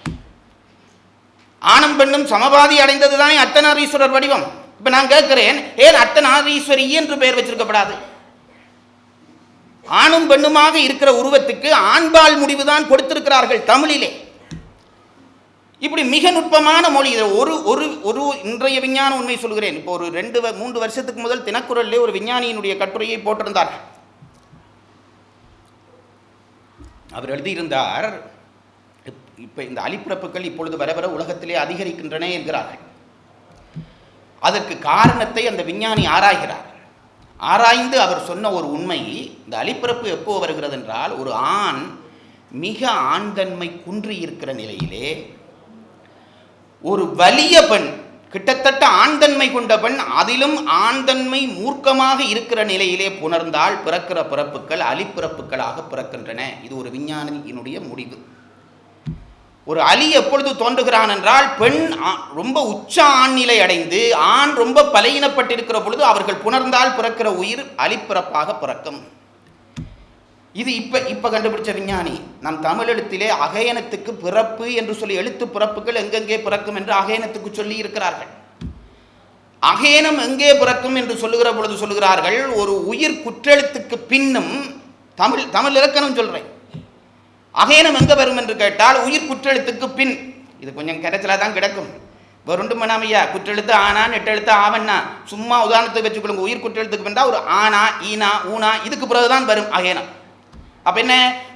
ஆணும் பெண்ணும் சமபாதி அடைந்தது தானே அர்த்தநாரீஸ்வரர் வடிவம். இப்ப நான் கேட்கிறேன், ஏன் அர்த்தநாரீஸ்வரி என்று பெயர் வச்சிருக்கப்படாது? ஆணும் பெண்ணுமாக இருக்கிற உருவத்துக்கு ஆண்பால் முடிவுதான் கொடுத்திருக்கிறார்கள் தமிழிலே. இப்படி மிக நுட்பமான மொழி. ஒரு ஒரு ஒரு இன்றைய விஞ்ஞான உண்மை சொல்கிறேன். இப்போ ஒரு 2-3 வருஷத்துக்கு முதல் தினக்குரலிலே ஒரு விஞ்ஞானியினுடைய கட்டுரையை போட்டிருந்தார். அவர் எழுதியிருந்தார், இப்ப இந்த அலிப்பிறப்புகள் இப்பொழுது வர வர உலகத்திலே அதிகரிக்கின்றன என்கிறார்கள். அதற்கு காரணத்தை அந்த விஞ்ஞானி ஆராய்கிறார். ஆராய்ந்து அவர் சொன்ன ஒரு உண்மை, இந்த அலிப்பிறப்பு எப்போ வருகிறது என்றால், ஒரு ஆண் மிக ஆண்தன்மை குன்றி இருக்கிற நிலையிலே ஒரு வலிய பெண், கிட்டத்தட்ட ஆண்தன்மை கொண்ட பெண், அதிலும் ஆண்தன்மை மூர்க்கமாக இருக்கிற நிலையிலே புணர்ந்தால் பிறக்கிற பிறப்புகள் அலிப்பிறப்புகளாக பிறக்கின்றன. இது ஒரு விஞ்ஞானியினுடைய முடிவு. ஒரு அலி எப்பொழுது தோன்றுகிறான் என்றால், பெண் ரொம்ப உச்ச ஆண்நிலை அடைந்து ஆண் ரொம்ப பலையினப்பட்டிருக்கிற பொழுது அவர்கள் புணர்ந்தால் பிறக்கிற உயிர் அலிப்பிறப்பாக பிறக்கும். இது இப்ப கண்டுபிடிச்ச விஞ்ஞானி. நம் தமிழ் எழுத்திலே அகயனத்துக்கு பிறப்பு என்று சொல்லி, எழுத்து பிறப்புகள் எங்கெங்கே பிறக்கும் என்று அகயனத்துக்கு சொல்லி இருக்கிறார்கள். அகயனம் எங்கே பிறக்கும் என்று சொல்லுகிற பொழுது சொல்லுகிறார்கள், ஒரு உயிர் குற்றெழுத்துக்கு பின்னும், தமிழ் இலக்கணம் சொல்றேன், அகயனம் எங்க வரும் என்று கேட்டால் உயிர் குற்றெழுத்துக்கு பின். இது கொஞ்சம் கரைச்சலா தான் கிடக்கும். வேறுண்டு மனாமையா, குற்றெழுத்து ஆனா நெட்டெழுத்து ஆவண்ணா, சும்மா உதாரணத்தை வச்சுக்கொள்ளுங்க. உயிர் குற்றெழுத்துக்கு பின்னா ஒரு ஆனா ஈனா ஊனா இதுக்கு பிறகுதான் வரும் அகயனம். அப்ப என்ன,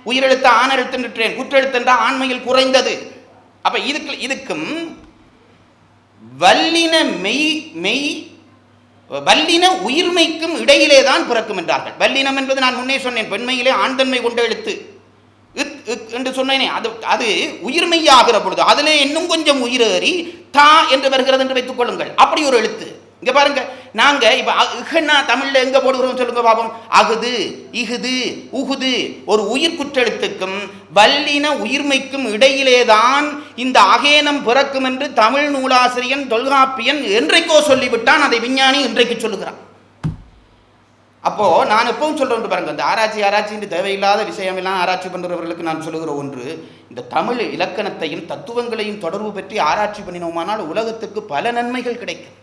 உயிரெழுத்து ஆணெழுத்து நிற்றேன், குற்றெழுத்து என்றால் ஆண்மையில் குறைந்தது. அப்ப இதுக்கும் வல்லின மெய் வல்லின உயிர்மைக்கும் இடையிலே தான் பிறக்கும் என்றார்கள். வல்லினம் என்பது நான் முன்னே சொன்னேன், பெண்மையிலே ஆண்தன்மை கொண்ட எழுத்து என்று சொன்னேனே, அது உயிர்மையாகிற பொழுது அதிலே இன்னும் கொஞ்சம் உயிரேறி தா என்று வருகிறது என்று வைத்துக் கொள்ளுங்கள். அப்படி ஒரு எழுத்து. இங்க பாருங்க, நாங்க இப்ப இஹ்னா தமிழ்ல எங்க போடுகிறோம் சொல்லுங்க பாப்போம். அகுது, இகுது, உகுது, ஒரு உயிர் குற்றெழுத்துக்கும் வல்லின உயிர்மைக்கும் இடையிலேதான் இந்த அகேனம் பிறக்கும் என்று தமிழ் நூலாசிரியன் தொல்காப்பியன் என்றைக்கோ சொல்லிவிட்டான். அதை விஞ்ஞானி இன்றைக்கு சொல்லுகிறான். அப்போ நான் எப்பவும் சொல்றேன் பாருங்க, இந்த ஆராய்ச்சி என்று தேவையில்லாத விஷயமெல்லாம் ஆராய்ச்சி பண்றவர்களுக்கு நான் சொல்லுகிற ஒன்று, இந்த தமிழ் இலக்கணத்தையும் தத்துவங்களையும் தொடர்பு பற்றி ஆராய்ச்சி பண்ணினோமானால் உலகத்துக்கு பல நன்மைகள் கிடைக்கும்.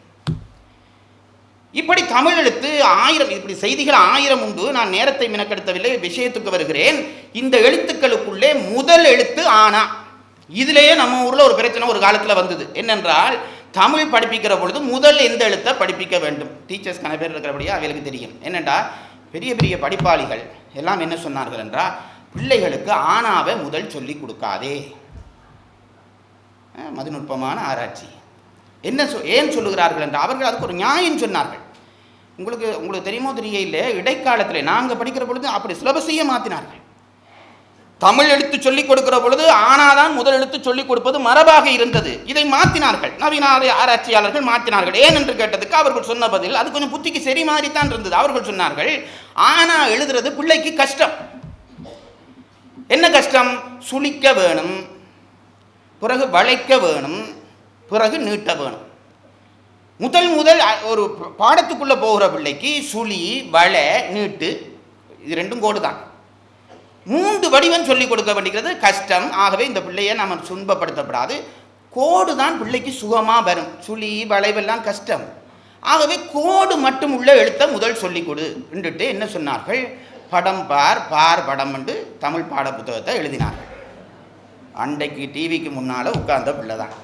இப்படி தமிழ் எழுத்து 1000, இப்படி செய்திகள் 1000 உண்டு. நான் நேரத்தை மினக்கெடுத்தவில்லை, விஷயத்துக்கு வருகிறேன். இந்த எழுத்துக்களுக்குள்ளே முதல் எழுத்து ஆனா. இதுலேயே நம்ம ஊர்ல ஒரு பிரச்சனை ஒரு காலத்துல வந்தது. என்னென்றால், தமிழ் படிப்பிக்கிற பொழுது முதல் எந்த எழுத்தை படிப்பிக்க வேண்டும். டீச்சர்ஸ் கன பேர் இருக்கிறபடியா அவங்களுக்கு தெரியும். என்னென்றா, பெரிய பெரிய படிப்பாளிகள் எல்லாம் என்ன சொன்னார்கள் என்றால், பிள்ளைகளுக்கு ஆனாவை முதல் சொல்லி கொடுக்காதே. மதிநுட்பமான ஆராய்ச்சி. ஏன் சொல்லுகிறார்கள் என்றால், அவர்கள் அதுக்கு ஒரு நியாயம் சொன்னார்கள். உங்களுக்கு தெரியுமோ தெரியல, இடைக்காலத்தில் நாங்கள் படிக்கிற பொழுது அப்படி சிலபஸையே மாற்றினார்கள். தமிழ் எழுத்து சொல்லிக் கொடுக்கிற பொழுது ஆனாதான் முதல் எழுத்து சொல்லிக் கொடுப்பது மரபாக இருந்தது. இதை மாற்றினார்கள், நவீன ஆராய்ச்சியாளர்கள் மாற்றினார்கள். ஏன் என்று கேட்டதுக்கு அவர்கள் சொன்ன பதில் அது கொஞ்சம் புத்திக்கு சரி மாதிரித்தான் இருந்தது. அவர்கள் சொன்னார்கள், ஆனா எழுதுறது பிள்ளைக்கு கஷ்டம். என்ன கஷ்டம்? சுளிக்க வேணும், பிறகு வளைக்க வேணும், பிறகு நீட்ட வேணும். முதல் ஒரு பாடத்துக்குள்ள போகிற பிள்ளைக்கு சுழி, வளை, நீட்டு இது 2 கோடு தான். 3 வடிவம் சொல்லிக் கொடுக்க வேண்டியது கஷ்டம். ஆகவே இந்த பிள்ளையை நம்ம துன்பப்படுத்தப்படாது. கோடு தான் பிள்ளைக்கு சுகமாக வரும். சுழி வளைவெல்லாம் கஷ்டம். ஆகவே கோடு மட்டும் உள்ள எழுத்த முதல் சொல்லிக் கொடு என்றுட்டு என்ன சொன்னார்கள், படம் பார் படம் என்று தமிழ் பாட புத்தகத்தை எழுதினார்கள். அன்றைக்கு டிவிக்கு முன்னால் உட்கார்ந்த பிள்ளை தான்.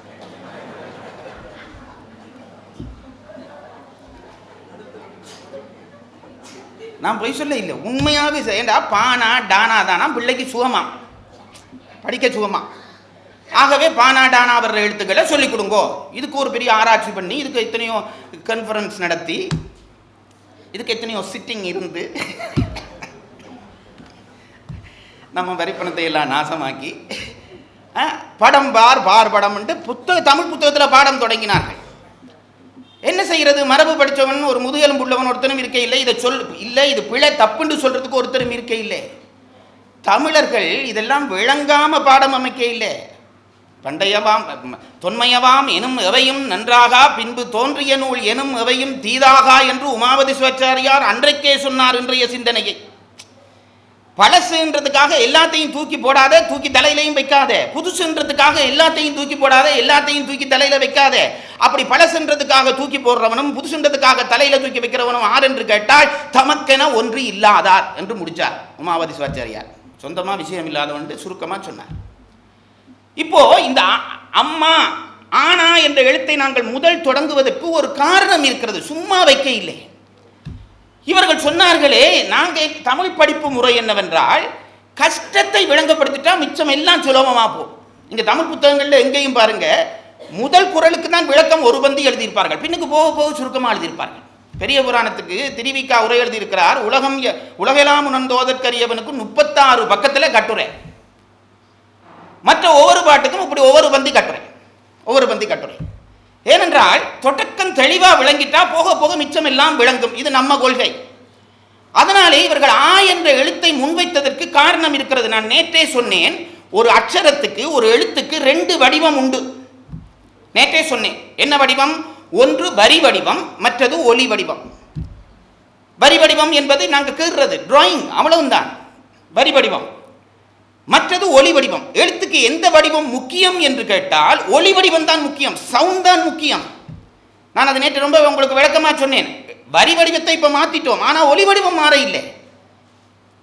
நான் போய் சொல்ல இல்லை, உண்மையாகவே ஏண்டா பானா டானா தானா பிள்ளைக்கு சுகமா, படிக்க சுகமா. ஆகவே பானா டானா வர்ற எழுத்துக்களை சொல்லிக் கொடுங்கோ. இதுக்கு ஒரு பெரிய ஆராய்ச்சி பண்ணி, இதுக்கு எத்தனையோ கான்ஃபரன்ஸ் நடத்தி, இதுக்கு எத்தனையோ சிட்டிங் இருந்து நம்ம வரிப்பணத்தை எல்லாம் நாசமாக்கி படம் பார் படம் தமிழ் புத்தகத்தில் பாடம் தொடங்கினார்கள். என்ன செய்கிறது? மரபு படித்தவன் ஒரு முதுகெலும்பு உள்ளவன் ஒருத்தரும் இருக்க இல்லை. இதை இல்லை, இது பிழை தப்புன்னு சொல்றதுக்கு ஒருத்தரும் இருக்க இல்லை. தமிழர்கள் இதெல்லாம் விளங்காம பாடம் அமைக்க இல்லை. பண்டையவாம் தொன்மையவாம் எனும் எவையும் நன்றாகா, பின்பு தோன்றிய நூல் எனும் எவையும் தீதாகா என்று உமாபதி சிவாச்சாரியார் அன்றைக்கே சொன்னார். இன்றைய சிந்தனையை பழசுன்றதுக்காக எல்லாத்தையும் தூக்கி போடாத, தூக்கி தலையிலையும் வைக்காத. புதுசுன்றதுக்காக எல்லாத்தையும் தூக்கி போடாத, எல்லாத்தையும் தூக்கி தலையில வைக்காத. அப்படி பழசுன்றதுக்காக தூக்கி போடுறவனும் புதுசுன்றதுக்காக தலையில தூக்கி வைக்கிறவனும் ஆர் என்று கேட்டால் தமக்கென ஒன்று இல்லாதார் என்று முடிச்சார் உமாவதி சிவாச்சாரியார். சொந்தமா விஷயம் இல்லாதவன் சுருக்கமா சொன்னார். இப்போ இந்த அம்மா ஆனா என்ற எழுத்தை நாங்கள் முதல் தொடங்குவதற்கு ஒரு காரணம் இருக்கிறது, சும்மா வைக்க இல்லை. இவர்கள் சொன்னார்களே, நாங்கள் தமிழ் படிப்பு முறை என்னவென்றால் கஷ்டத்தை விளங்கப்படுத்திட்டா மிச்சம் எல்லாம் சுலபமா போகும். இங்க தமிழ் புத்தகங்கள்ல எங்கேயும் பாருங்க, முதல் குறளுக்கு தான் விளக்கம் ஒரு பந்தி எழுதியிருப்பார்கள், பின்னுக்கு போக போக சுருக்கமாக எழுதியிருப்பார்கள். பெரிய புராணத்துக்கு திருவிக்கா உரை எழுதியிருக்கிறார். உலகெல்லாம் உணர்ந்தோதற்கரியவனுக்கு 36 பக்கத்தில் கட்டுரை. மற்ற ஒவ்வொரு பாட்டுக்கும் இப்படி ஒவ்வொரு பந்தி கட்டுரை. ஏனென்றால் தொடக்கம் தெளிவா விளங்கிட்டா போக போக மிச்சம் எல்லாம் விளங்கும். இது நம்ம கொள்கை. அதனாலே இவர்கள் ஆ என்ற எழுத்தை முன்வைத்ததற்கு காரணம் இருக்கிறது. நான் நேற்றே சொன்னேன், ஒரு அக்ஷரத்துக்கு ஒரு எழுத்துக்கு 2 வடிவம் உண்டு. நேற்றே சொன்னேன். என்ன வடிவம்? ஒன்று வரி வடிவம், மற்றது ஒலி வடிவம். வரி வடிவம் என்பது நாங்கள் கீறுறது டிராயிங், அவ்வளவுதான் வரி வடிவம். மற்றது ஒலி வடிவம். எழுத்துக்கு எந்த வடிவம் முக்கியம் என்று கேட்டால் ஒலி வடிவம் தான் முக்கியம், சவுண்ட் தான் முக்கியம். நான் அதை நேற்று ரொம்ப உங்களுக்கு விளக்கமா சொன்னேன். வரி வடிவத்தை இப்ப மாத்திட்டோம், ஆனா ஒலி வடிவம் மாற இல்லை.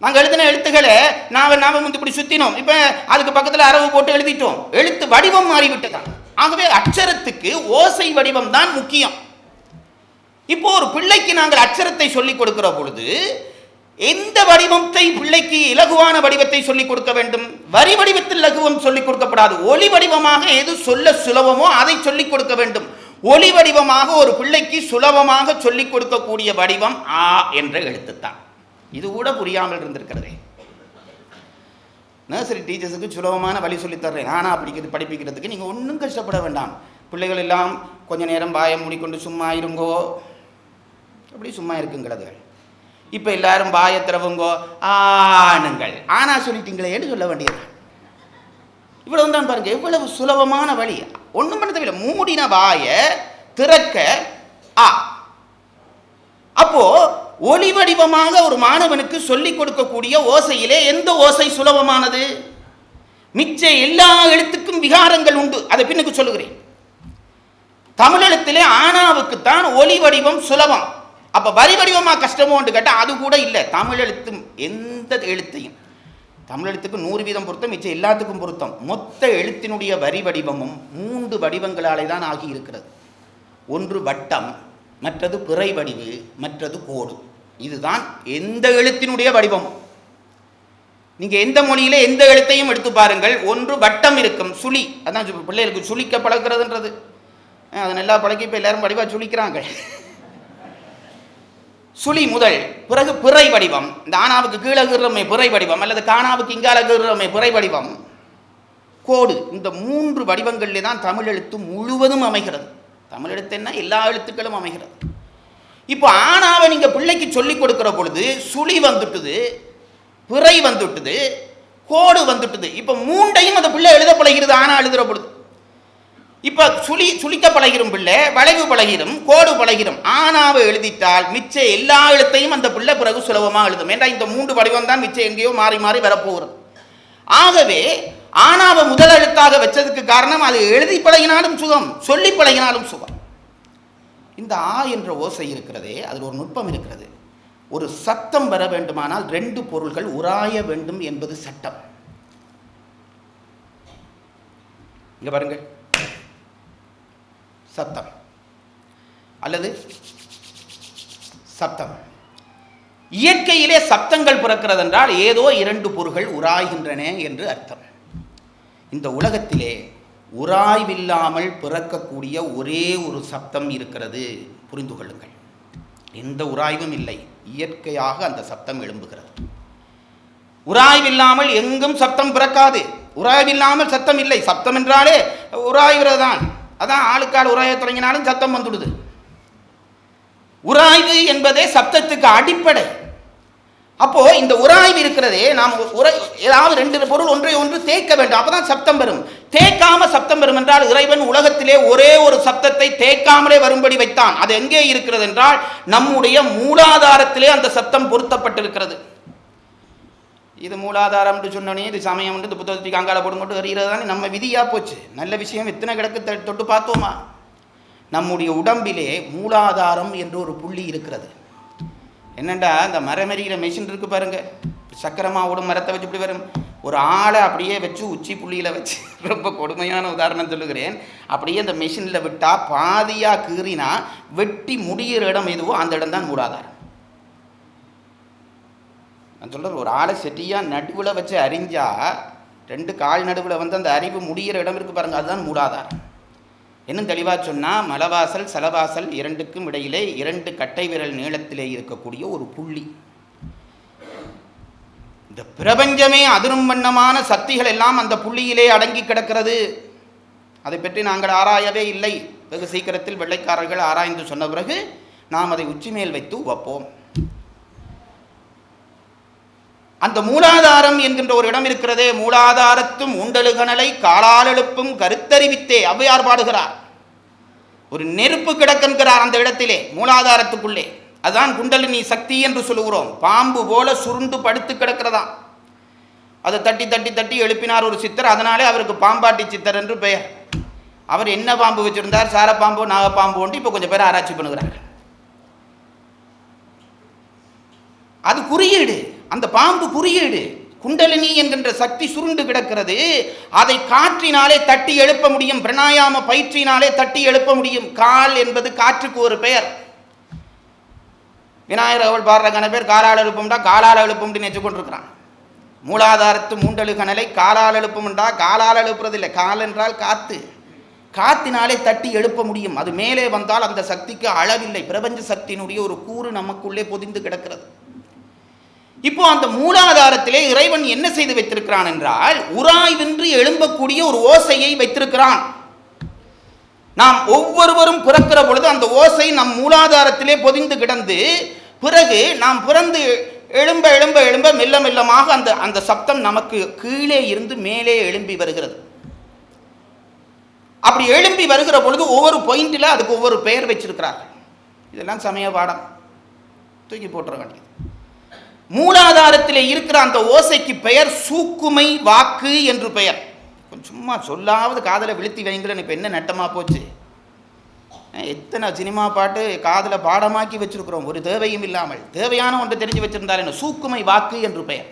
நாங்கள் எழுதின எழுத்துக்களை நாம இப்படி சுத்தினோம், இப்ப அதுக்கு பக்கத்தில் அரவு போட்டு எழுதிட்டோம், எழுத்து வடிவம் மாறிவிட்டதான். ஆகவே அக்ஷரத்துக்கு ஓசை வடிவம் தான் முக்கியம். இப்போ ஒரு பிள்ளைக்கு நாங்கள் அக்ஷரத்தை சொல்லிக் கொடுக்கிற பொழுது எந்த வடிவத்தை பிள்ளைக்கு இலகுவான வடிவத்தை சொல்லிக் கொடுக்க வேண்டும்? வரி வடிவத்தில் இலகுவம் சொல்லிக் கொடுக்கப்படாது. ஒலி வடிவமாக எது சொல்ல சுலபமோ அதை சொல்லிக் கொடுக்க வேண்டும். ஒலி வடிவமாக ஒரு பிள்ளைக்கு சுலபமாக சொல்லிக் கொடுக்கக்கூடிய வடிவம் ஆ என்ற எழுத்துத்தான். இது கூட புரியாமல் இருந்திருக்கிறதே. நர்சரி டீச்சர்ஸுக்கு சுலபமான வழி சொல்லித் தர்றேன், ஆனால் படிப்பிக்கிறதுக்கு நீங்கள் ஒன்றும் கஷ்டப்பட வேண்டாம். பிள்ளைகள் எல்லாம் கொஞ்ச நேரம் வாயை மூடிக்கொண்டு சும்மா இருங்கோ, அப்படி சும்மா இருக்குங்கிறது. இப்போ எல்லாரும் வாயை திறவுங்கோ, ஆணுங்கள். ஆனா சொல்லிட்டீங்களேன்னு சொல்ல வேண்டியது. இவ்வளவு தான் பாருங்க, எவ்வளவு சுலபமான வழி. ஒன்றும் பண்ண தேவையில்லை, மூடின வாயை திறக்க ஆ. அப்போ ஒலி வடிவமாக ஒரு மாணவனுக்கு சொல்லிக் கொடுக்கக்கூடிய ஓசையிலே எந்த ஓசை சுலபமானது? மிச்ச எல்லா எழுத்துக்கும் விகாரங்கள் உண்டு, அதை பின்னுக்கு சொல்லுகிறேன். தமிழ் எழுத்திலே ஆனாவுக்குத்தான் ஒலி வடிவம் சுலபம். அப்ப வரி வடிவமா கஷ்டமோன்னு கேட்டால் அது கூட இல்லை. தமிழ் எழுத்து எந்த எழுத்தையும், தமிழ் எழுத்துக்கு 100% பொருத்தம், மிச்சம் எல்லாத்துக்கும் பொருத்தம். மொத்த எழுத்தினுடைய வரி வடிவமும் 3 வடிவங்களாலே தான் ஆகி இருக்கிறது. ஒன்று வட்டம், மற்றது பிறை வடிவு, மற்றது கோடு. இதுதான் எந்த எழுத்தினுடைய வடிவம். நீங்க எந்த மொழியிலே எந்த எழுத்தையும் எடுத்து பாருங்கள், ஒன்று வட்டம் இருக்கும், சுழி. அதான் பிள்ளைகளுக்கு சுழிக்க பழக்கிறதுன்றது, அதை நல்லா பழக்கி இப்போ எல்லாரும் வடிவா சுழிக்கிறாங்க. சுழி முதல், பிறகு பிறை வடிவம். இந்த ஆனாவுக்கு கீழே கீறமே பிறை வடிவம், அல்லது காணாவுக்கு இங்கால கீறமே பிறை வடிவம், கோடு. இந்த 3 வடிவங்களிலே தான் தமிழ் எழுத்து முழுவதும் அமைகிறது. தமிழ் எழுத்து என்ன, எல்லா எழுத்துக்களும் அமைகிறது. இப்போ ஆனாவை நீங்க பிள்ளைக்கு சொல்லிக் கொடுக்கிற பொழுது சுழி வந்துட்டுது, பிறை வந்துட்டுது, கோடு வந்துட்டுது. இப்போ 3ஐயும் அந்த பிள்ளை எழுத பழகிறது. ஆனா எழுதுற பொழுது இப்ப சுழிக்க பழகிரும் பிள்ளை, வளைவு பழகிரும், கோடு பழகிரும். ஆனாவை எழுதிட்டால் மிச்ச எல்லா எழுத்தையும் அந்த பிள்ளை பிறகு சுலபமாக எழுதும். ஏன்னா இந்த 3 வடிவம் தான் மிச்சம் எங்கேயோ மாறி மாறி வரப்போகிறது. ஆகவே ஆனாவை முதல் எழுத்தாக வச்சதுக்கு காரணம், அது எழுதி பழகினாலும் சுகம், சொல்லி பழகினாலும் சுகம். இந்த ஆ என்ற ஓசை இருக்கிறதே, அதில் ஒரு நுட்பம் இருக்கிறது. ஒரு சத்தம் வர வேண்டுமானால் 2 பொருள்கள் உராய வேண்டும் என்பது சட்டம். இங்க பாருங்க, சத்தம் அல்லது சப்தம். இயற்கையிலே சப்தங்கள் பிறக்கிறது என்றால் ஏதோ 2 பொருள்கள் உராய்கின்றன என்று அர்த்தம். இந்த உலகத்திலே உராய்வில்லாமல் பிறக்கக்கூடிய ஒரே ஒரு சப்தம் இருக்கிறது, புரிந்து கொள்ளுங்கள். எந்த உராய்வும் இல்லை, இயற்கையாக அந்த சப்தம் எழும்புகிறது. உராய்வில்லாமல் எங்கும் சப்தம் பிறக்காது. உராய்வில்லாமல் சத்தம் இல்லை. சப்தம் என்றாலே உராய்கிறது தான். அதான் ஆளுக்கால் உராய தொடங்கினாலும் சத்தம் வந்துடுது. உராய்வு என்பதே சப்தத்துக்கு அடிப்படை. அப்போ இந்த உராய்வு இருக்கிறதே, நாம் ஏதாவது 2 பொருள் ஒன்றை ஒன்று தேய்க்க வேண்டும், அப்பதான் சப்தம் பெறும். தேய்க்காம சப்தம் பெறும் என்றால் இறைவன் உலகத்திலே ஒரே ஒரு சப்தத்தை தேய்க்காமலே வரும்படி வைத்தான். அது எங்கே இருக்கிறது என்றால் நம்முடைய மூலாதாரத்திலே அந்த சப்தம் பொருத்தப்பட்டிருக்கிறது. இது மூலாதாரம்னு சொன்னோன்னே இது சமயம் இந்த புத்தகத்துக்கு அங்கால போட்டு எறிகிறது தானே நம்ம விதியாக போச்சு. நல்ல விஷயம் எத்தனை கிடக்கு தொட்டு பார்த்தோமா? நம்முடைய உடம்பிலே மூலாதாரம் என்ற ஒரு புள்ளி இருக்கிறது. என்னண்டா இந்த மரமறிகிற மெஷின் இருக்குது பாருங்கள், சக்கரமாக ஓடும் மரத்தை வச்சு இப்படி வரும், ஒரு ஆளை அப்படியே வச்சு உச்சி புள்ளியில் வச்சு, ரொம்ப கொடுமையான உதாரணம் சொல்லுகிறேன், அப்படியே அந்த மெஷினில் விட்டால் பாதியாக கீறினா வெட்டி முடிகிற இடம் எதுவோ அந்த இடம் தான் மூலாதாரம். நான் சொல்கிறேன், ஒரு ஆளை செட்டியாக நடுவில் வச்சு அறிஞ்சா 2 கால் நடுவில் வந்து அந்த அறிவு முடிகிற இடம் இருக்குது பாருங்கள், அதுதான் மூலாதாரம். இன்னும் தெளிவாக சொன்னால் மலவாசல் சலவாசல் 2க்கும் இடையிலே 2 கட்டை விரல் நீளத்திலே இருக்கக்கூடிய ஒரு புள்ளி. இந்த பிரபஞ்சமே அதிரும் வண்ணமான சக்திகள் எல்லாம் அந்த புள்ளியிலே அடங்கி கிடக்கிறது. அதை பற்றி நாங்கள் ஆராயவே இல்லை. வெகு சீக்கிரத்தில் வெள்ளைக்காரர்கள் ஆராய்ந்து சொன்ன பிறகு நாம் அதை உச்சி மேல் வைத்து வைப்போம். அந்த மூலாதாரம் என்கின்ற ஒரு இடம் இருக்கிறதே, மூலாதாரத்தும் உண்டலுகனலை காலால் எழுப்பும் கருத்தறிவித்தே ஔவையார் பாடுகிறார். ஒரு நெருப்பு கிடக்கின்றார் அந்த இடத்திலே, மூலாதாரத்துக்குள்ளே. அதுதான் குண்டலினி சக்தி என்று சொல்லுகிறோம். பாம்பு போல சுருண்டு படுத்து கிடக்கிறதாம். அதை தட்டி தட்டி தட்டி எழுப்பினார் ஒரு சித்தர். அதனாலே அவருக்கு பாம்பாட்டி சித்தர் என்று பெயர். அவர் என்ன பாம்பு வச்சிருந்தார், சாரப்பாம்பு நாகப்பாம்பு ஒன்று இப்போ கொஞ்சம் பேர் ஆராய்ச்சி பண்ணுகிறார்கள். அது குறியீடு, அந்த பாம்பு குறியீடு. குண்டலினி என்கின்ற சக்தி சுருண்டு கிடக்கிறது. அதை காற்றினாலே தட்டி எழுப்ப முடியும், பிரணாயாம பயிற்சியினாலே தட்டி எழுப்ப முடியும். கால் என்பது காற்றுக்கு ஒரு பெயர். விநாயகர் அவள் பாடுற கன பேர் காலால் எழுப்பும்டா காலால் எழுப்பும்னு நினைச்சு கொண்டிருக்கிறான். மூலாதாரத்து மூண்டலு கனலை காலால் எழுப்பும்டா காலால் எழுப்புறது இல்லை, கால் என்றால் காத்து. காத்தினாலே தட்டி எழுப்ப முடியும். அது மேலே வந்தால் அந்த சக்திக்கு அளவில்லை. பிரபஞ்ச சக்தியினுடைய ஒரு கூறு நமக்குள்ளே பொதிந்து கிடக்கிறது. இப்போ அந்த மூலாதாரத்திலே இறைவன் என்ன செய்து வைத்திருக்கிறான் என்றால், உராய்வின்றி எழும்பக்கூடிய ஒரு ஓசையை வைத்திருக்கிறான். நாம் ஒவ்வொருவரும் பிறக்கிற பொழுது அந்த ஓசை நம் மூலாதாரத்திலே பொதிந்து கிடந்து, பிறகு நாம் பிறந்து எழும்ப எழும்ப எழும்ப மெல்ல மெல்லமாக அந்த அந்த சப்தம் நமக்கு கீழே இருந்து மேலே எழும்பி வருகிறது. அப்படி எழும்பி வருகிற பொழுது ஒவ்வொரு பாயிண்டில் அதுக்கு ஒவ்வொரு பெயர் வச்சிருக்கிறார்கள். இதெல்லாம் சமய பாடம், தூக்கி போட்டுற வேண்டியது. மூலாதாரத்தில் இருக்கிற அந்த ஓசைக்கு பெயர் சூக்குமை வாக்கு என்று பெயர். சும்மா சொல்லாவது காதில் விழுத்தி வைங்களேன். இப்போ என்ன நட்டமாக போச்சு, எத்தனை சினிமா பாட்டு காதில் பாடமாக்கி வச்சிருக்கிறோம், ஒரு தேவையும் இல்லாமல். தேவையான ஒன்று தெரிஞ்சு வச்சிருந்தால் என்ன, சூக்குமை வாக்கு என்று பெயர்.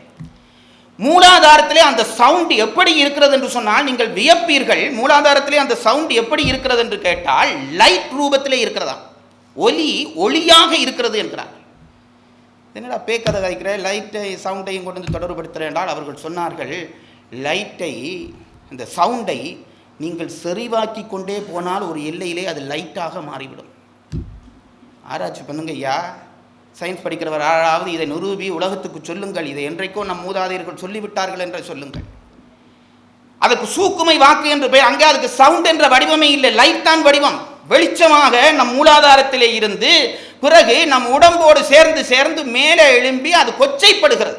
மூலாதாரத்திலே அந்த சவுண்ட் எப்படி இருக்கிறது என்று சொன்னால் நீங்கள் வியப்பீர்கள். மூலாதாரத்திலே அந்த சவுண்ட் எப்படி இருக்கிறது என்று கேட்டால் லைட் ரூபத்திலே இருக்கிறதா, ஒளியாக இருக்கிறது என்கிறார். என்னடா பேக்கதை வைக்கிற, லைட்டை சவுண்டையும் கொண்டு வந்து தொடர்புபடுத்துகிறேன் என்றால் அவர்கள் சொன்னார்கள், லைட்டை இந்த சவுண்டை நீங்கள் செறிவாக்கி கொண்டே போனால் ஒரு எல்லையிலே அது லைட்டாக மாறிவிடும். ஆராய்ச்சி பண்ணுங்க ஐயா, சயின்ஸ் படிக்கிறவர் யாராவது இதை நிரூபி உலகத்துக்கு சொல்லுங்கள். இதை என்றைக்கோ நம் மூதாதையர்கள் சொல்லிவிட்டார்கள் என்று சொல்லுங்கள். அதுக்கு சூக்குமை வாக்கு என்று பெயர். அங்கே அதுக்கு சவுண்ட் என்ற வடிவமே இல்லை, லைட் தான் வடிவம். வெளிச்சமாக நம் மூலாதாரத்திலே இருந்து பிறகு நம் உடம்போடு சேர்ந்து சேர்ந்து மேலே எழும்பி அது கொச்சைப்படுகிறது.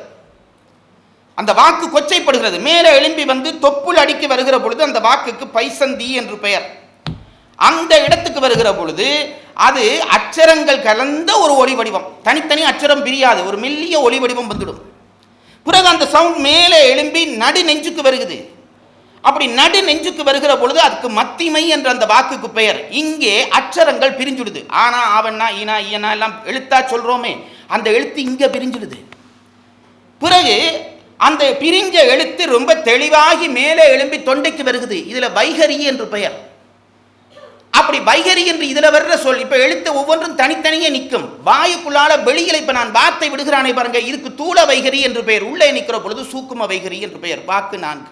அந்த வாக்கு கொச்சைப்படுகிறது, மேலே எழும்பி வந்து தொப்புள் அடிக்க வருகிற பொழுது அந்த வாக்குக்கு பைசந்தி என்று பெயர். அந்த இடத்துக்கு வருகிற பொழுது அது அச்சரங்கள் கலந்த ஒரு ஒளி வடிவம். தனித்தனி அச்சரம் பிரியாது, ஒரு மெல்லிய ஒளி வடிவம் வந்துடும். பிறகு அந்த சவுண்ட் மேலே எழும்பி நடு நெஞ்சுக்கு வருகிறது. அப்படி நடு நெஞ்சுக்கு வருகிற பொழுது அதுக்கு மத்திமை என்ற அந்த வாக்குக்கு பெயர். இங்கே அச்சரங்கள் பிரிஞ்சுடுது. ஆனா ஆவண்ணா ஈனா ஈனா எல்லாம் எழுத்தா சொல்றோமே, அந்த எழுத்து இங்க பிரிஞ்சுடுது. பிறகு அந்த பிரிஞ்ச எழுத்து ரொம்ப தெளிவாகி மேலே எழும்பி தொண்டைக்கு வருகிறது. இதுல வைகரி என்று பெயர். அப்படி வைகரி என்று இதுல வர்ற சொல் இப்ப எழுத்து ஒவ்வொன்றும் தனித்தனியே நிற்கும். வாயுக்குள்ளால வெளியில இப்ப நான் வார்த்தை விடுகிறானே பாருங்க, இதுக்கு தூள வைகரி என்று பெயர். உள்ளே நிற்கிற பொழுது சூக்கும வைகரி என்று பெயர். வாக்கு 4.